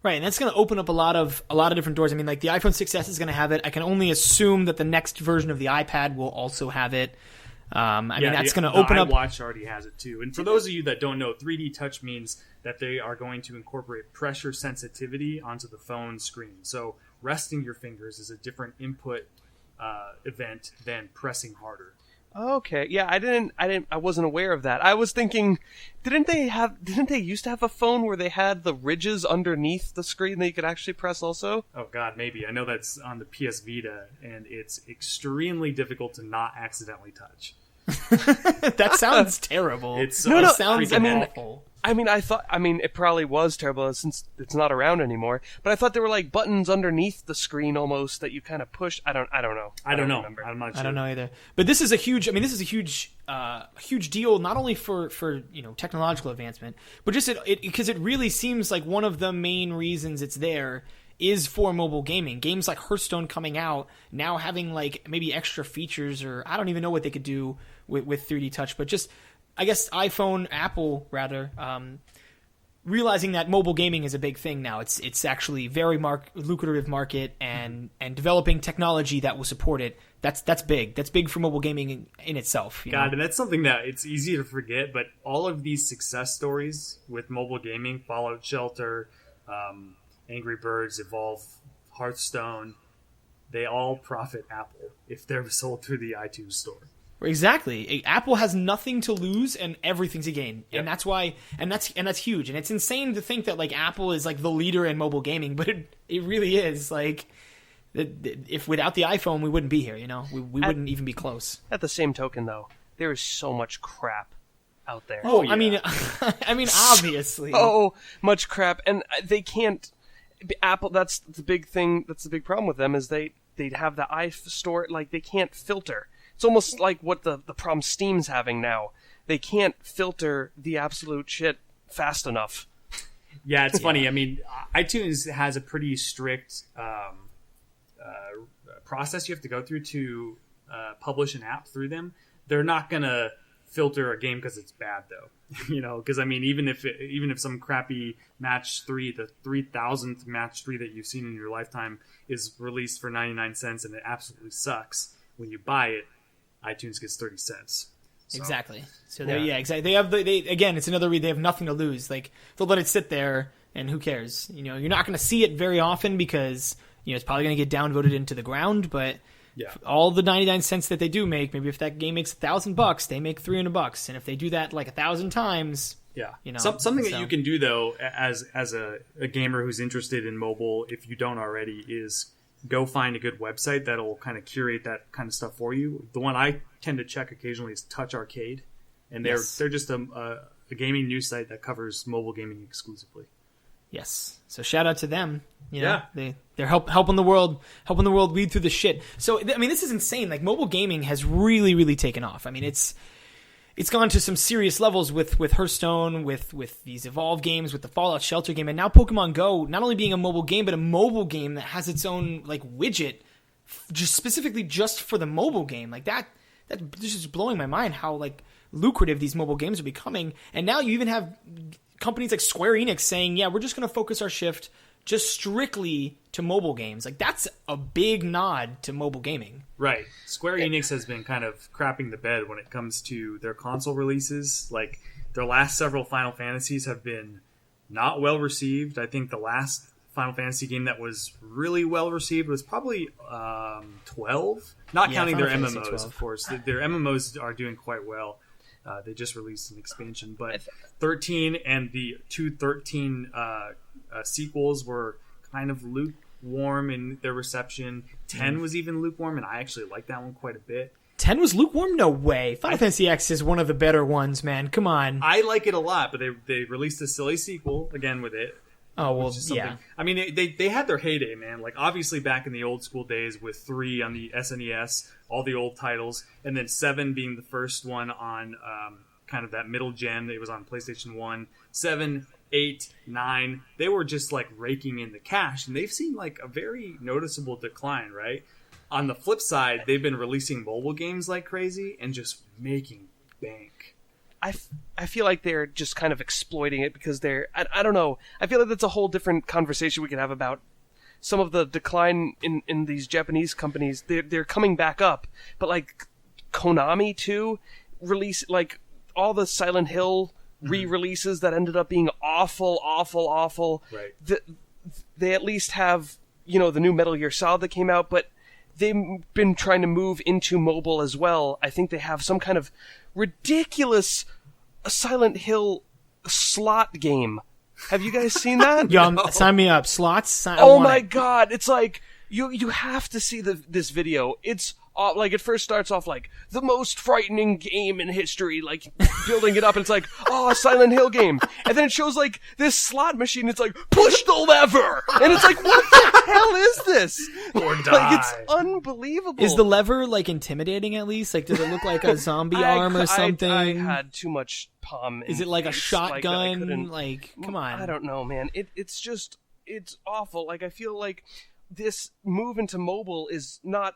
Speaker 1: Right, and that's going to open up a lot of different doors. I mean, like the iPhone 6s is going to have it. I can only assume that the next version of the iPad will also have it. I mean, that's going to open up.
Speaker 2: The iWatch already has it too. And for those of you that don't know, 3D Touch means that they are going to incorporate pressure sensitivity onto the phone screen. So resting your fingers is a different input event than pressing harder.
Speaker 3: Okay, yeah, I wasn't aware of that. I was thinking, didn't they used to have a phone where they had the ridges underneath the screen that you could actually press also?
Speaker 2: Oh god, maybe. I know that's on the PS Vita, and it's extremely difficult to not accidentally touch.
Speaker 1: That sounds terrible.
Speaker 2: It
Speaker 1: sounds
Speaker 2: awful.
Speaker 3: I mean, it probably was terrible since it's not around anymore. But I thought there were like buttons underneath the screen almost that you kind of push. I don't know.
Speaker 2: I don't know.
Speaker 3: Remember.
Speaker 2: I'm not sure.
Speaker 1: I don't know either. But this is a huge. I mean, this is a huge deal, not only for technological advancement, but just because it really seems like one of the main reasons it's there is for mobile gaming. Games like Hearthstone coming out now having like maybe extra features, or I don't even know what they could do with 3D Touch, but just. I guess Apple rather, realizing that mobile gaming is a big thing now. It's actually very lucrative market, and developing technology that will support it. That's big. That's big for mobile gaming in itself.
Speaker 2: God, and that's something that it's easy to forget. But all of these success stories with mobile gaming, Fallout Shelter, Angry Birds, Evolve, Hearthstone, they all profit Apple if they're sold through the iTunes store.
Speaker 1: Exactly. Apple has nothing to lose and everything to gain.
Speaker 2: Yep.
Speaker 1: And that's why that's huge. And it's insane to think that like Apple is like the leader in mobile gaming, but it really is. Like if without the iPhone we wouldn't be here, we wouldn't even be close.
Speaker 3: At the same token though, there is so much crap out there.
Speaker 1: Oh, yeah. I mean obviously.
Speaker 3: So much crap, and they can't Apple, that's the big thing, that's the big problem with them is they'd have the iStore, like they can't filter. It's almost like what the problem Steam's having now. They can't filter the absolute shit fast enough.
Speaker 2: Yeah, it's funny. I mean, iTunes has a pretty strict process you have to go through to publish an app through them. They're not going to filter a game because it's bad, though. Because I mean, even if some crappy match 3, the 3,000th match 3 that you've seen in your lifetime is released for 99 cents and it absolutely sucks, when you buy it, iTunes gets 30 cents. So,
Speaker 1: exactly. So exactly. They have again. It's another read. They have nothing to lose. Like they'll let it sit there, and who cares? You're not going to see it very often because it's probably going to get downvoted into the ground. But all the 99 cents that they do make, maybe if that game makes $1,000, they make $300. And if they do that like 1,000 times,
Speaker 2: something that you can do though, as a gamer who's interested in mobile, if you don't already, is go find a good website that'll kind of curate that kind of stuff for you. The one I tend to check occasionally is Touch Arcade, and they're just a gaming news site that covers mobile gaming exclusively.
Speaker 1: Yes, so shout out to them. They're helping the world weed through the shit. So I mean, this is insane. Like mobile gaming has really, really taken off. I mean, it's gone to some serious levels with Hearthstone, with these Evolve games, with the Fallout Shelter game, and now Pokemon Go, not only being a mobile game, but a mobile game that has its own like widget, just specifically just for the mobile game. Like that this is blowing my mind how like lucrative these mobile games are becoming. And now you even have companies like Square Enix saying, we're just going to focus our shift just strictly to mobile games. Like that's a big nod to mobile gaming.
Speaker 2: Right. Square Enix has been kind of crapping the bed when it comes to their console releases. Like their last several Final Fantasies have been not well received. I think the last Final Fantasy game that was really well received was probably 12, not counting their MMOs, 12. Of course. Their MMOs are doing quite well. They just released an expansion, but 13 and the 213 sequels were kind of lukewarm in their reception. 10 was even lukewarm, and I actually liked that one quite a bit.
Speaker 1: 10 was lukewarm? No way. Final Fantasy X is one of the better ones, man. Come on.
Speaker 2: I like it a lot, but they released a silly sequel again with it.
Speaker 1: Oh, well, yeah.
Speaker 2: I mean, they had their heyday, man. Like, obviously back in the old school days with 3 on the SNES, all the old titles, and then 7 being the first one on kind of that middle gen. It was on PlayStation 1. 7, 8, 9, they were just, like, raking in the cash, and they've seen, like, a very noticeable decline, right? On the flip side, they've been releasing mobile games like crazy and just making bank.
Speaker 3: I feel like they're just kind of exploiting it because I don't know. I feel like that's a whole different conversation we could have about some of the decline in these Japanese companies. They're coming back up, but like Konami too, release like all the Silent Hill re-releases that ended up being awful.
Speaker 2: Right.
Speaker 3: They at least have, the new Metal Gear Solid that came out, but they've been trying to move into mobile as well. I think they have some kind of ridiculous Silent Hill slot game. Have you guys seen that?
Speaker 1: Yeah, sign me up. Slots?
Speaker 3: Oh my god, it's like you have to see this video. It's like it first starts off like the most frightening game in history, like building it up, and it's like, oh, a Silent Hill game, and then it shows like this slot machine. It's like, push the lever, and it's like, what the hell is this?
Speaker 2: Or die.
Speaker 3: Like, it's unbelievable.
Speaker 1: Is the lever like intimidating at least? Like, does it look like a zombie arm or something?
Speaker 3: I had too much palm.
Speaker 1: Is it like a shotgun?
Speaker 3: Like,
Speaker 1: come on.
Speaker 3: I don't know, man. It's awful. Like, I feel like this move into mobile is not.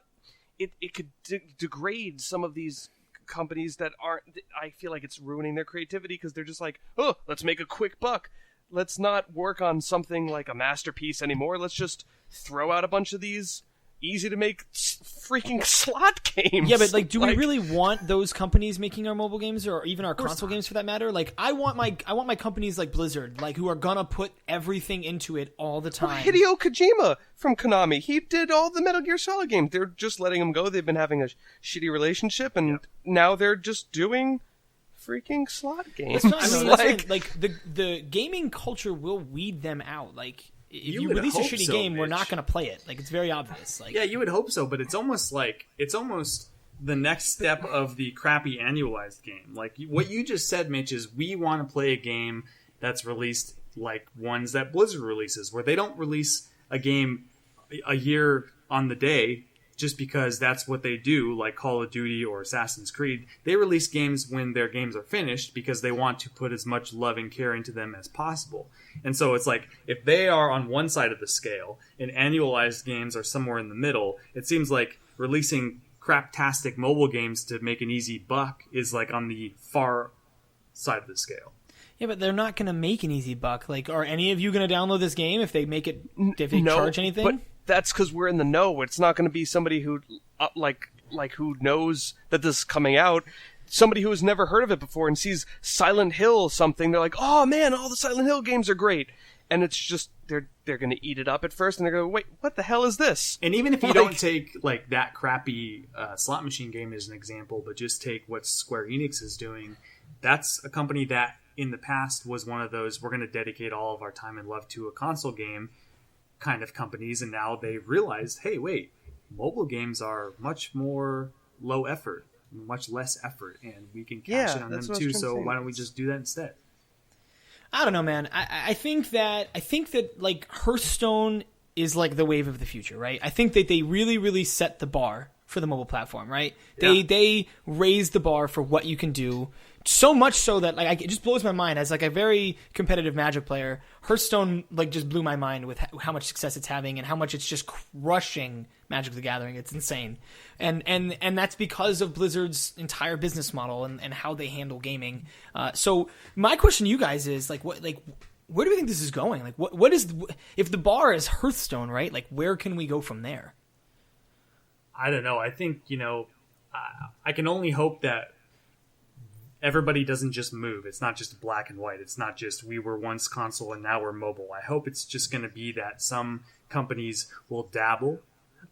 Speaker 3: It could degrade some of these companies that aren't. I feel like it's ruining their creativity because they're just like, oh, let's make a quick buck. Let's not work on something like a masterpiece anymore. Let's just throw out a bunch of these easy to make freaking slot games.
Speaker 1: Yeah, but like, do we really want those companies making our mobile games or even our console games for that matter? Like, I want my companies like Blizzard, like, who are gonna put everything into it all the time.
Speaker 3: Well, Hideo Kojima from Konami, he did all the Metal Gear Solid games. They're just letting him go. They've been having a shitty relationship, and now they're just doing freaking slot games.
Speaker 1: That's like the gaming culture will weed them out. Like, if you release a shitty game, we're not going to play it. Like, it's very obvious. Like,
Speaker 2: yeah, you would hope so, but it's almost the next step of the crappy annualized game. Like, what you just said, Mitch, is we want to play a game that's released like ones that Blizzard releases, where they don't release a game a year on the day just because that's what they do, like Call of Duty or Assassin's Creed. They release games when their games are finished because they want to put as much love and care into them as possible. And so it's like, if they are on one side of the scale and annualized games are somewhere in the middle, it seems like releasing craptastic mobile games to make an easy buck is like on the far side of the scale.
Speaker 1: Yeah, but they're not going to make an easy buck. Like, are any of you going to download this game if they make it? If they charge anything?
Speaker 3: But that's because we're in the know. It's not going to be somebody who, like who knows that this is coming out. Somebody who has never heard of it before and sees Silent Hill something. They're like, oh man, all the Silent Hill games are great. And it's just they're going to eat it up at first, and they're going to wait. What the hell is this?
Speaker 2: And even if you don't take like that crappy slot machine game as an example, but just take what Square Enix is doing, that's a company that in the past was one of those, we're going to dedicate all of our time and love to a console game kind of companies, and now they realized, hey, wait, mobile games are much more low effort, much less effort, and we can cash in on them too, so why don't we just do that instead?
Speaker 1: I don't know, man. I think that like Hearthstone is like the wave of the future, right? I think that they really, really set the bar for the mobile platform, right? Yeah. They raised the bar for what you can do. So much so that like it just blows my mind. As like a very competitive Magic player, Hearthstone like just blew my mind with how much success it's having and how much it's just crushing Magic the Gathering. It's insane, and that's because of Blizzard's entire business model and how they handle gaming. So my question to you guys is like, where do we think this is going? Like, what is if the bar is Hearthstone, right? Like, where can we go from there?
Speaker 2: I don't know. I think I can only hope that everybody doesn't just move. It's not just black and white. It's not just we were once console and now we're mobile. I hope it's just going to be that some companies will dabble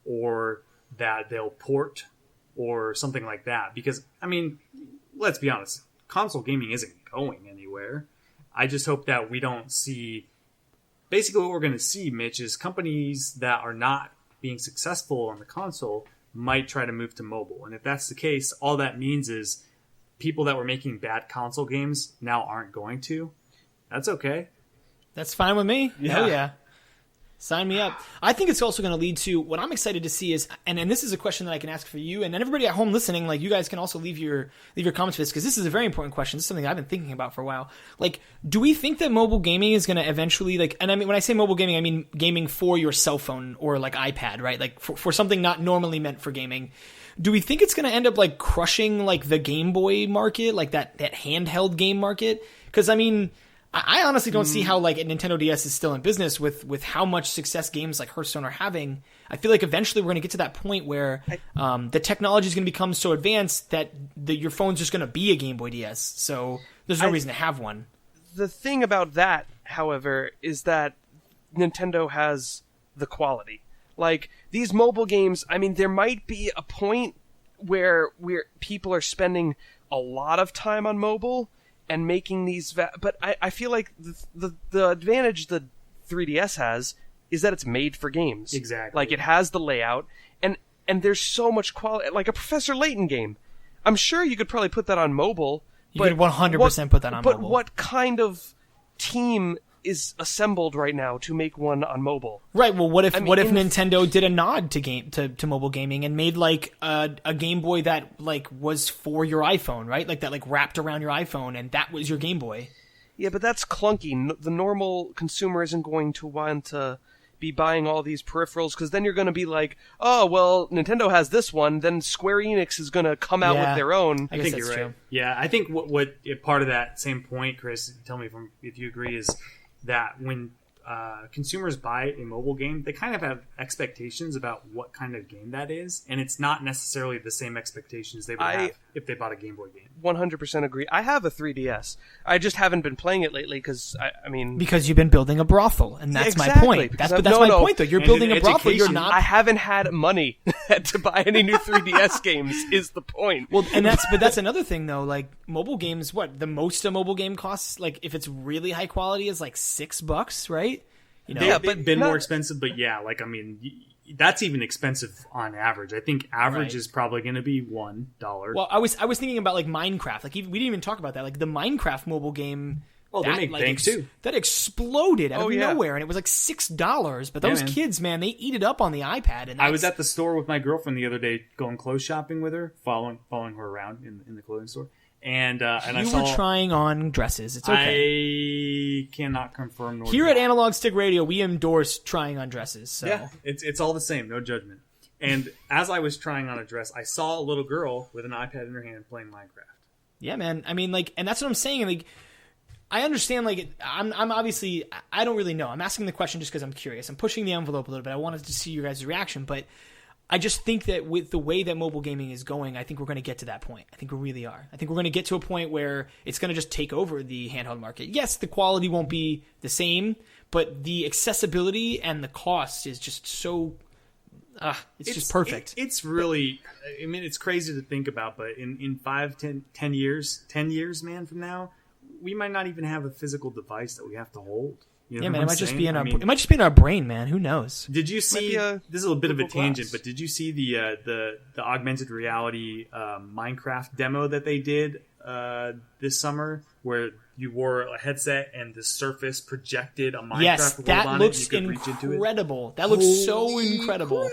Speaker 2: or that they'll port or something like that. Because, I mean, let's be honest, console gaming isn't going anywhere. I just hope that we don't see... Basically what we're going to see, Mitch, is companies that are not being successful on the console might try to move to mobile. And if that's the case, all that means is people that were making bad console games now aren't going to. That's okay.
Speaker 1: That's fine with me.
Speaker 2: Yeah.
Speaker 1: Hell yeah. Sign me up. I think it's also going to lead to what I'm excited to see is, and this is a question that I can ask for you and everybody at home listening. Like, you guys can also leave your comments for this, because this is a very important question. This is something I've been thinking about for a while. Like, do we think that mobile gaming is going to eventually, like, and I mean, when I say mobile gaming, I mean gaming for your cell phone or like iPad, right? Like for something not normally meant for gaming. Do we think it's going to end up like crushing like the Game Boy market, like that handheld game market? Because I mean, I honestly don't see how like a Nintendo DS is still in business with how much success games like Hearthstone are having. I feel like eventually we're going to get to that point where the technology is going to become so advanced that your phone's just going to be a Game Boy DS. So there's no reason to have one.
Speaker 3: The thing about that, however, is that Nintendo has the quality. Like, these mobile games, I mean, there might be a point where people are spending a lot of time on mobile and making these but I feel like the advantage the 3DS has is that it's made for games.
Speaker 2: Exactly.
Speaker 3: Like, it has the layout, and there's so much quality. Like a Professor Layton game, I'm sure you could probably put that on mobile.
Speaker 1: You could 100% put that on mobile.
Speaker 3: But what kind of team is assembled right now to make one on mobile?
Speaker 1: Right. Well, what if Nintendo did a nod to mobile gaming and made like a Game Boy that like was for your iPhone, right? Like that, like wrapped around your iPhone, and that was your Game Boy.
Speaker 3: Yeah, but that's clunky. The normal consumer isn't going to want to be buying all these peripherals, because then you're going to be like, oh, well, Nintendo has this one, then Square Enix is going to come out with their own.
Speaker 2: I think you're right. True. Yeah, I think what part of that same point, Chris, tell me if you agree, is that when consumers buy a mobile game, they kind of have expectations about what kind of game that is, and it's not necessarily the same expectations they would have if they bought a Game Boy game.
Speaker 3: 100% agree. I have a 3DS. I just haven't been playing it lately because, I mean...
Speaker 1: Because you've been building a brothel, and that's my point. That's my point, though. You're building a brothel, you're not...
Speaker 3: I haven't had money to buy any new 3DS games, is the point.
Speaker 1: Well, and that's another thing, though. Like, mobile games, the most a mobile game costs, like, if it's really high quality, is like $6, right? You know,
Speaker 2: they've been more expensive, but yeah, like, I mean, that's even expensive on average. I think average is probably going to be $1.
Speaker 1: Well, I was thinking about like Minecraft. Like, we didn't even talk about that. Like the Minecraft mobile game.
Speaker 2: Oh, they make bank too.
Speaker 1: That exploded out of nowhere, and it was like $6. But those kids, man, they eat it up on the iPad. And
Speaker 2: I was at the store with my girlfriend the other day, going clothes shopping with her, following her around in the clothing store. And I saw...
Speaker 1: You were trying on dresses. It's okay.
Speaker 2: I cannot confirm.
Speaker 1: Here at Analog Stick Radio, we endorse trying on dresses. So.
Speaker 2: Yeah, it's all the same. No judgment. And as I was trying on a dress, I saw a little girl with an iPad in her hand playing Minecraft.
Speaker 1: Yeah, man. I mean, like, and that's what I'm saying. Like, I understand, like, I'm obviously... I don't really know. I'm asking the question just because I'm curious. I'm pushing the envelope a little bit. I wanted to see your guys' reaction, but... I just think that with the way that mobile gaming is going, I think we're going to get to that point. I think we really are. I think we're going to get to a point where it's going to just take over the handheld market. Yes, the quality won't be the same, but the accessibility and the cost is just so... it's just perfect.
Speaker 2: It's really... I mean, it's crazy to think about, but in 5, 10 years, man, from now, we might not even have a physical device that we have to hold. You know,
Speaker 1: yeah, man, it might just be in our brain, man. Who knows?
Speaker 2: Did you see? This is a little bit of a tangent, but did you see the augmented reality Minecraft demo that they did this summer, where you wore a headset and the surface projected a Minecraft world on it?
Speaker 1: Yes, that looks incredible. That looks so incredible.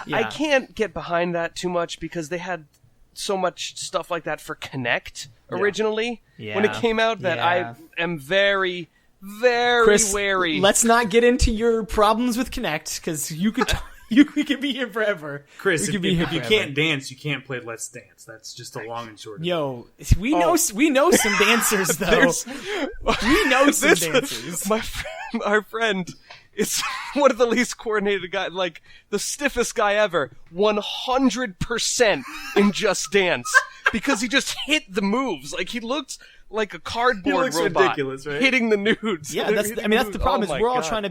Speaker 3: Yeah. I can't get behind that too much because they had so much stuff like that for Kinect originally when it came out that I am very
Speaker 1: Chris,
Speaker 3: wary.
Speaker 1: Let's not get into your problems with Kinect, because we could be here forever.
Speaker 2: Chris, if you can't dance, you can't play Let's Dance. That's just a long and short.
Speaker 1: Yo, we know some dancers though. We know some dancers.
Speaker 3: Our friend is one of the least coordinated guys, like the stiffest guy ever. 100% in Just Dance because he just hit the moves. Like, he looked like a cardboard robot,
Speaker 2: ridiculous, right?
Speaker 3: Hitting the nudes.
Speaker 1: Yeah, that's the problem. Is we're all trying to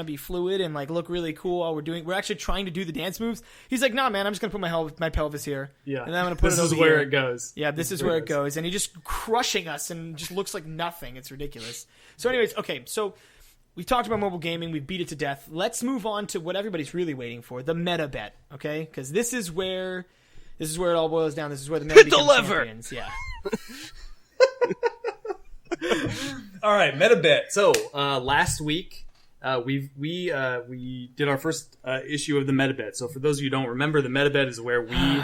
Speaker 1: be fluid and like look really cool while we're actually trying to do the dance moves. He's like, nah, man, I'm just gonna put my pelvis here.
Speaker 2: Yeah,
Speaker 1: and then I'm gonna put
Speaker 2: this
Speaker 1: it over
Speaker 2: is where
Speaker 1: here.
Speaker 2: it goes.
Speaker 1: Yeah, this is where it goes, and he's just crushing us and just looks like nothing. It's ridiculous. So, anyways, okay, so we've talked about mobile gaming. We've beat it to death. Let's move on to what everybody's really waiting for, the MetaBet, okay? Because this is where it all boils down. This is where the meta becomes champions. Yeah.
Speaker 2: All right, MetaBet. So last week we did our first issue of the MetaBet. So for those of you who don't remember, the MetaBet is where we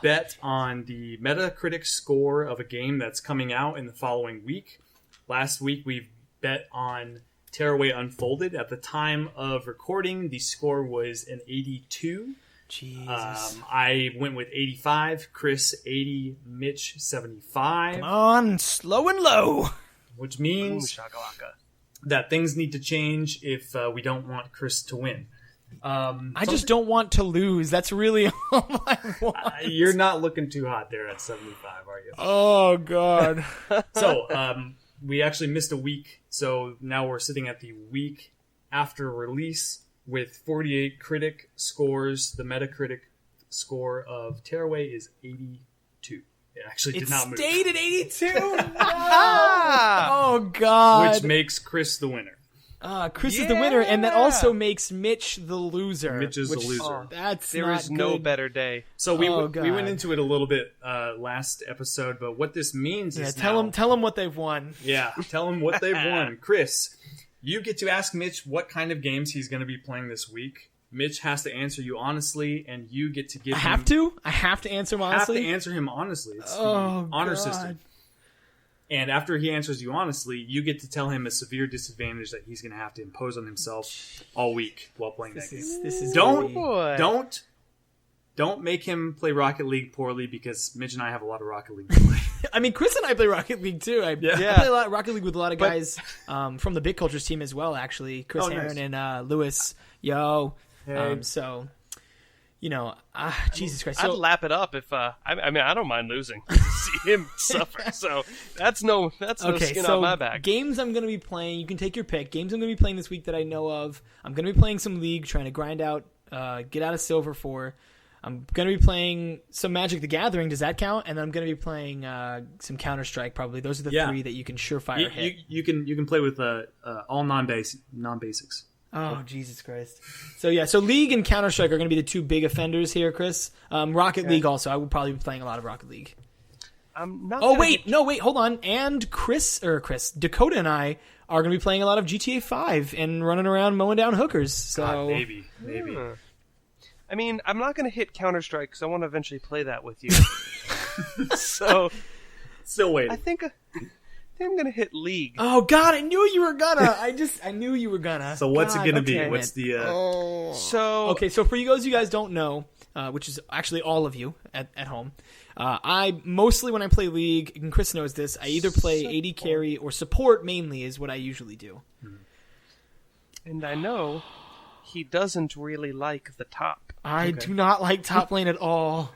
Speaker 2: bet on the Metacritic score of a game that's coming out in the following week. Last week we bet on Tearaway Unfolded. At the time of recording, the score was an 82.
Speaker 1: Jesus.
Speaker 2: I went with 85, Chris 80, Mitch 75.
Speaker 1: Come on, slow and low.
Speaker 2: Which means that things need to change if we don't want Chris to win.
Speaker 1: I just don't want to lose. That's really all I want.
Speaker 2: You're not looking too hot there at 75, are you?
Speaker 1: Oh, God.
Speaker 2: So, we actually missed a week, so now we're sitting at the week after release with 48 critic scores. The Metacritic score of Tearaway is 82. It actually did not move.
Speaker 1: It stayed at 82? No! Oh, God.
Speaker 2: Which makes Chris the winner.
Speaker 1: Chris is the winner, and that also makes Mitch the loser.
Speaker 2: Mitch is the loser.
Speaker 3: There is no better day.
Speaker 2: So we went into it a little bit last episode, but what this means is
Speaker 1: tell them what they've won.
Speaker 2: Yeah, tell them what they've won. Chris, you get to ask Mitch what kind of games he's going to be playing this week. Mitch has to answer you honestly, and you get to give him...
Speaker 1: I have to answer him honestly?
Speaker 2: I have to answer him honestly. It's the honor system. And after he answers you honestly, you get to tell him a severe disadvantage that he's going to have to impose on himself all week while playing that game. Don't make him play Rocket League poorly, because Mitch and I have a lot of Rocket League to play.
Speaker 1: I mean, Chris and I play Rocket League too. I play a lot of Rocket League with a lot of guys from the Big Cultures team as well, actually. Chris Heron and Lewis. Yo.
Speaker 2: Hey.
Speaker 1: So, Jesus Christ.
Speaker 3: I'd lap it up if I don't mind losing to see him suffer. So that's no skin off my back.
Speaker 1: Games I'm going to be playing, you can take your pick. Games I'm going to be playing this week that I know of. I'm going to be playing some League, trying to grind out, get out of Silver 4. I'm going to be playing some Magic the Gathering. Does that count? And then I'm going to be playing some Counter-Strike probably. Those are the three that you can surefire hit.
Speaker 2: You can play with all non-basics.
Speaker 1: Oh, Jesus Christ. So League and Counter-Strike are going to be the two big offenders here, Chris. Rocket League also. I will probably be playing a lot of Rocket League.
Speaker 3: I'm not
Speaker 1: hold on. And Dakota and I are going to be playing a lot of GTA 5 and running around mowing down hookers. So
Speaker 2: God, maybe.
Speaker 3: I mean, I'm not going to hit Counter-Strike because I want to eventually play that with you. So,
Speaker 2: still waiting.
Speaker 3: I think I'm going to hit League.
Speaker 1: Oh, God, I knew you were gonna. I knew you were gonna.
Speaker 2: So what's it going to be? What's the...
Speaker 1: So for you guys don't know, which is actually all of you at home, I mostly, when I play League, and Chris knows this, I either play AD carry or support mainly is what I usually do.
Speaker 3: And I know he doesn't really like the top.
Speaker 1: I do not like top lane at all.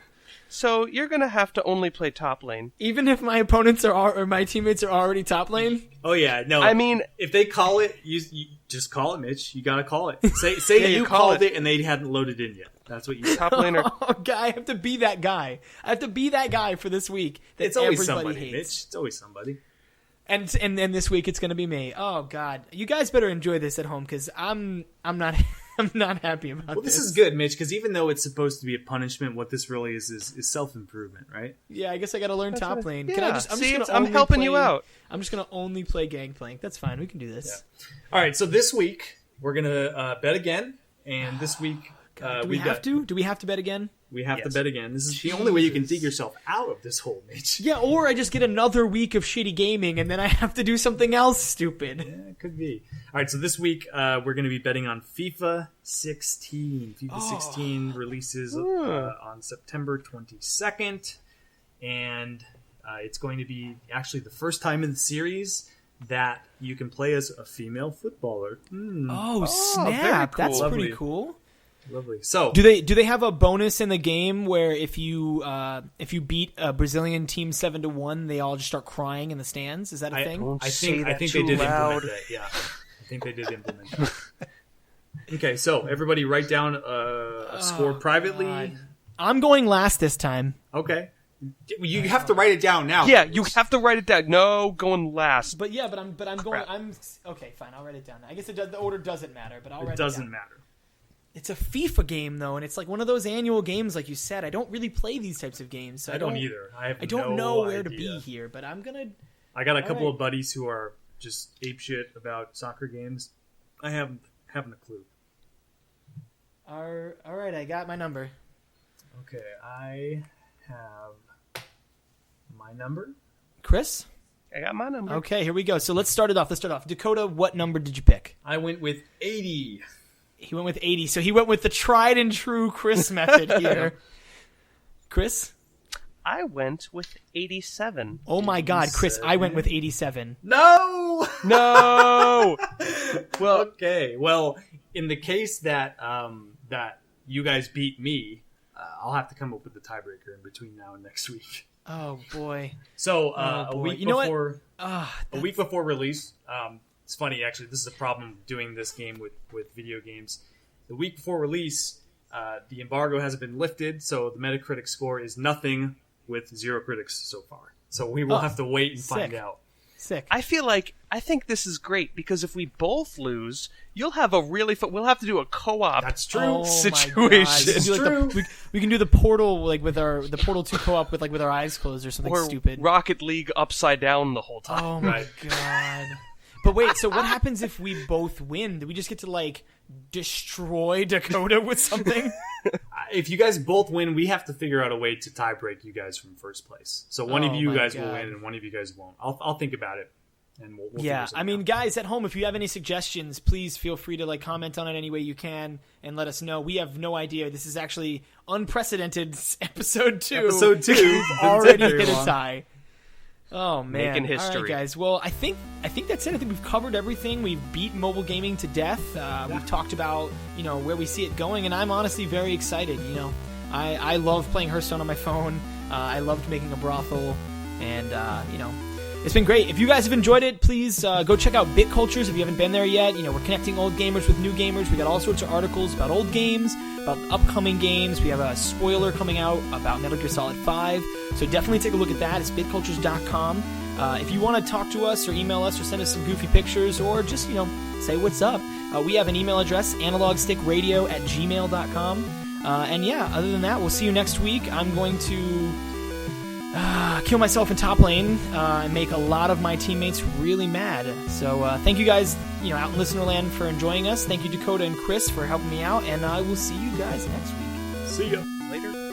Speaker 3: So you're going to have to only play top lane.
Speaker 1: Even if my opponents or my teammates are already top lane?
Speaker 2: Oh, yeah. No.
Speaker 3: I mean...
Speaker 2: If they call it, you just call it, Mitch. You got to call it. Say you called it and they hadn't loaded in yet. That's what you
Speaker 3: top laner.
Speaker 1: Oh, God, I have to be that guy. I have to be that guy for this week that
Speaker 2: it's always
Speaker 1: everybody
Speaker 2: somebody,
Speaker 1: hates.
Speaker 2: Mitch. It's always somebody.
Speaker 1: And then this week it's going to be me. Oh, God. You guys better enjoy this at home, because I'm not... I'm not happy about this.
Speaker 2: Well, this is good, Mitch, because even though it's supposed to be a punishment, what this really is self-improvement, right?
Speaker 1: Yeah, I guess I got to learn top lane.
Speaker 3: Yeah.
Speaker 1: Can I just? I'm
Speaker 3: helping you out.
Speaker 1: I'm just going to only play Gangplank. That's fine. We can do this.
Speaker 2: Yeah. All right, so this week we're going to bet again, and this week
Speaker 1: do we have to? Do we have to bet again?
Speaker 2: We have to bet again. This is the only way you can dig yourself out of this hole, Mitch.
Speaker 1: Yeah, or I just get another week of shitty gaming, and then I have to do something else stupid.
Speaker 2: Yeah, it could be. All right, so this week we're going to be betting on FIFA 16. FIFA 16 releases on September 22nd, and it's going to be actually the first time in the series that you can play as a female footballer.
Speaker 1: Oh, snap!
Speaker 3: Cool.
Speaker 1: That's pretty cool.
Speaker 2: Lovely. So,
Speaker 1: do they have a bonus in the game where if you beat a Brazilian team 7-1, they all just start crying in the stands? Is that a thing?
Speaker 2: I think they did implement that. Yeah, I think they did implement that. Okay, so everybody write down a score privately.
Speaker 1: God. I'm going last this time.
Speaker 2: Okay. You have to write it down now.
Speaker 3: Yeah, you have to write it down. No, going last.
Speaker 1: But I'm going. I'm okay. Fine, I'll write it down. I guess the order doesn't matter, but I'll write it down. It doesn't matter. It's a FIFA game though, and it's like one of those annual games, like you said. I don't really play these types of games, so I don't
Speaker 2: either. I
Speaker 1: don't know where to be here, but I'm gonna.
Speaker 2: I got a couple of buddies who are just apeshit about soccer games. I haven't a clue.
Speaker 1: All right, I got my number.
Speaker 2: Okay, I have my number.
Speaker 1: Chris?
Speaker 3: I got my number.
Speaker 1: Okay, here we go. So let's start it off. Dakota, what number did you pick?
Speaker 2: I went with 80.
Speaker 1: He went with 80. So he went with the tried and true Chris method here. Chris?
Speaker 3: I went with 87.
Speaker 1: Oh my God, Chris, I went with 87.
Speaker 2: No!
Speaker 3: No!
Speaker 2: Well, okay. Well, in the case that that you guys beat me, I'll have to come up with the tiebreaker in between now and next week.
Speaker 1: Oh boy!
Speaker 2: So a week before release, it's funny actually. This is a problem doing this game with video games. The week before release, the embargo hasn't been lifted, so the Metacritic score is nothing with 0 critics so far. So we will have to wait and find out.
Speaker 1: Sick.
Speaker 3: I think this is great because if we both lose, you'll have a really fun. We'll have to do a co-op.
Speaker 2: That's true.
Speaker 3: Situation.
Speaker 1: It's true. We can do the Portal the Portal 2 co-op with our eyes closed or something stupid.
Speaker 3: Rocket League upside down the whole time.
Speaker 1: Oh my God. But wait, so what happens if we both win? Do we just get to destroy Dakota with something?
Speaker 2: If you guys both win, we have to figure out a way to tie break you guys from first place. So one of you guys will win and one of you guys won't. I'll think about it. And we'll
Speaker 1: yeah, I mean, guys at home, if you have any suggestions, please feel free to comment on it any way you can and let us know. We have no idea. This is actually unprecedented episode 2.
Speaker 2: Episode 2.
Speaker 1: We've already hit a tie. Oh man!
Speaker 3: Making history.
Speaker 1: All right, guys. Well, I think that's it. I think we've covered everything. We've beat mobile gaming to death. We've talked about where we see it going, and I'm honestly very excited. I love playing Hearthstone on my phone. I loved making a brothel, and it's been great. If you guys have enjoyed it, please go check out Bit Cultures if you haven't been there yet. We're connecting old gamers with new gamers. We got all sorts of articles about old games, about upcoming games. We have a spoiler coming out about Metal Gear Solid 5. So definitely take a look at that. It's bitcultures.com. If you want to talk to us or email us or send us some goofy pictures or just, say what's up, we have an email address, analogstickradio@gmail.com. And yeah, other than that, we'll see you next week. I'm going to kill myself in top lane and make a lot of my teammates really mad. So thank you guys, out in Listenerland for enjoying us. Thank you, Dakota and Chris, for helping me out. And I will see you guys next week.
Speaker 2: See ya.
Speaker 3: Later.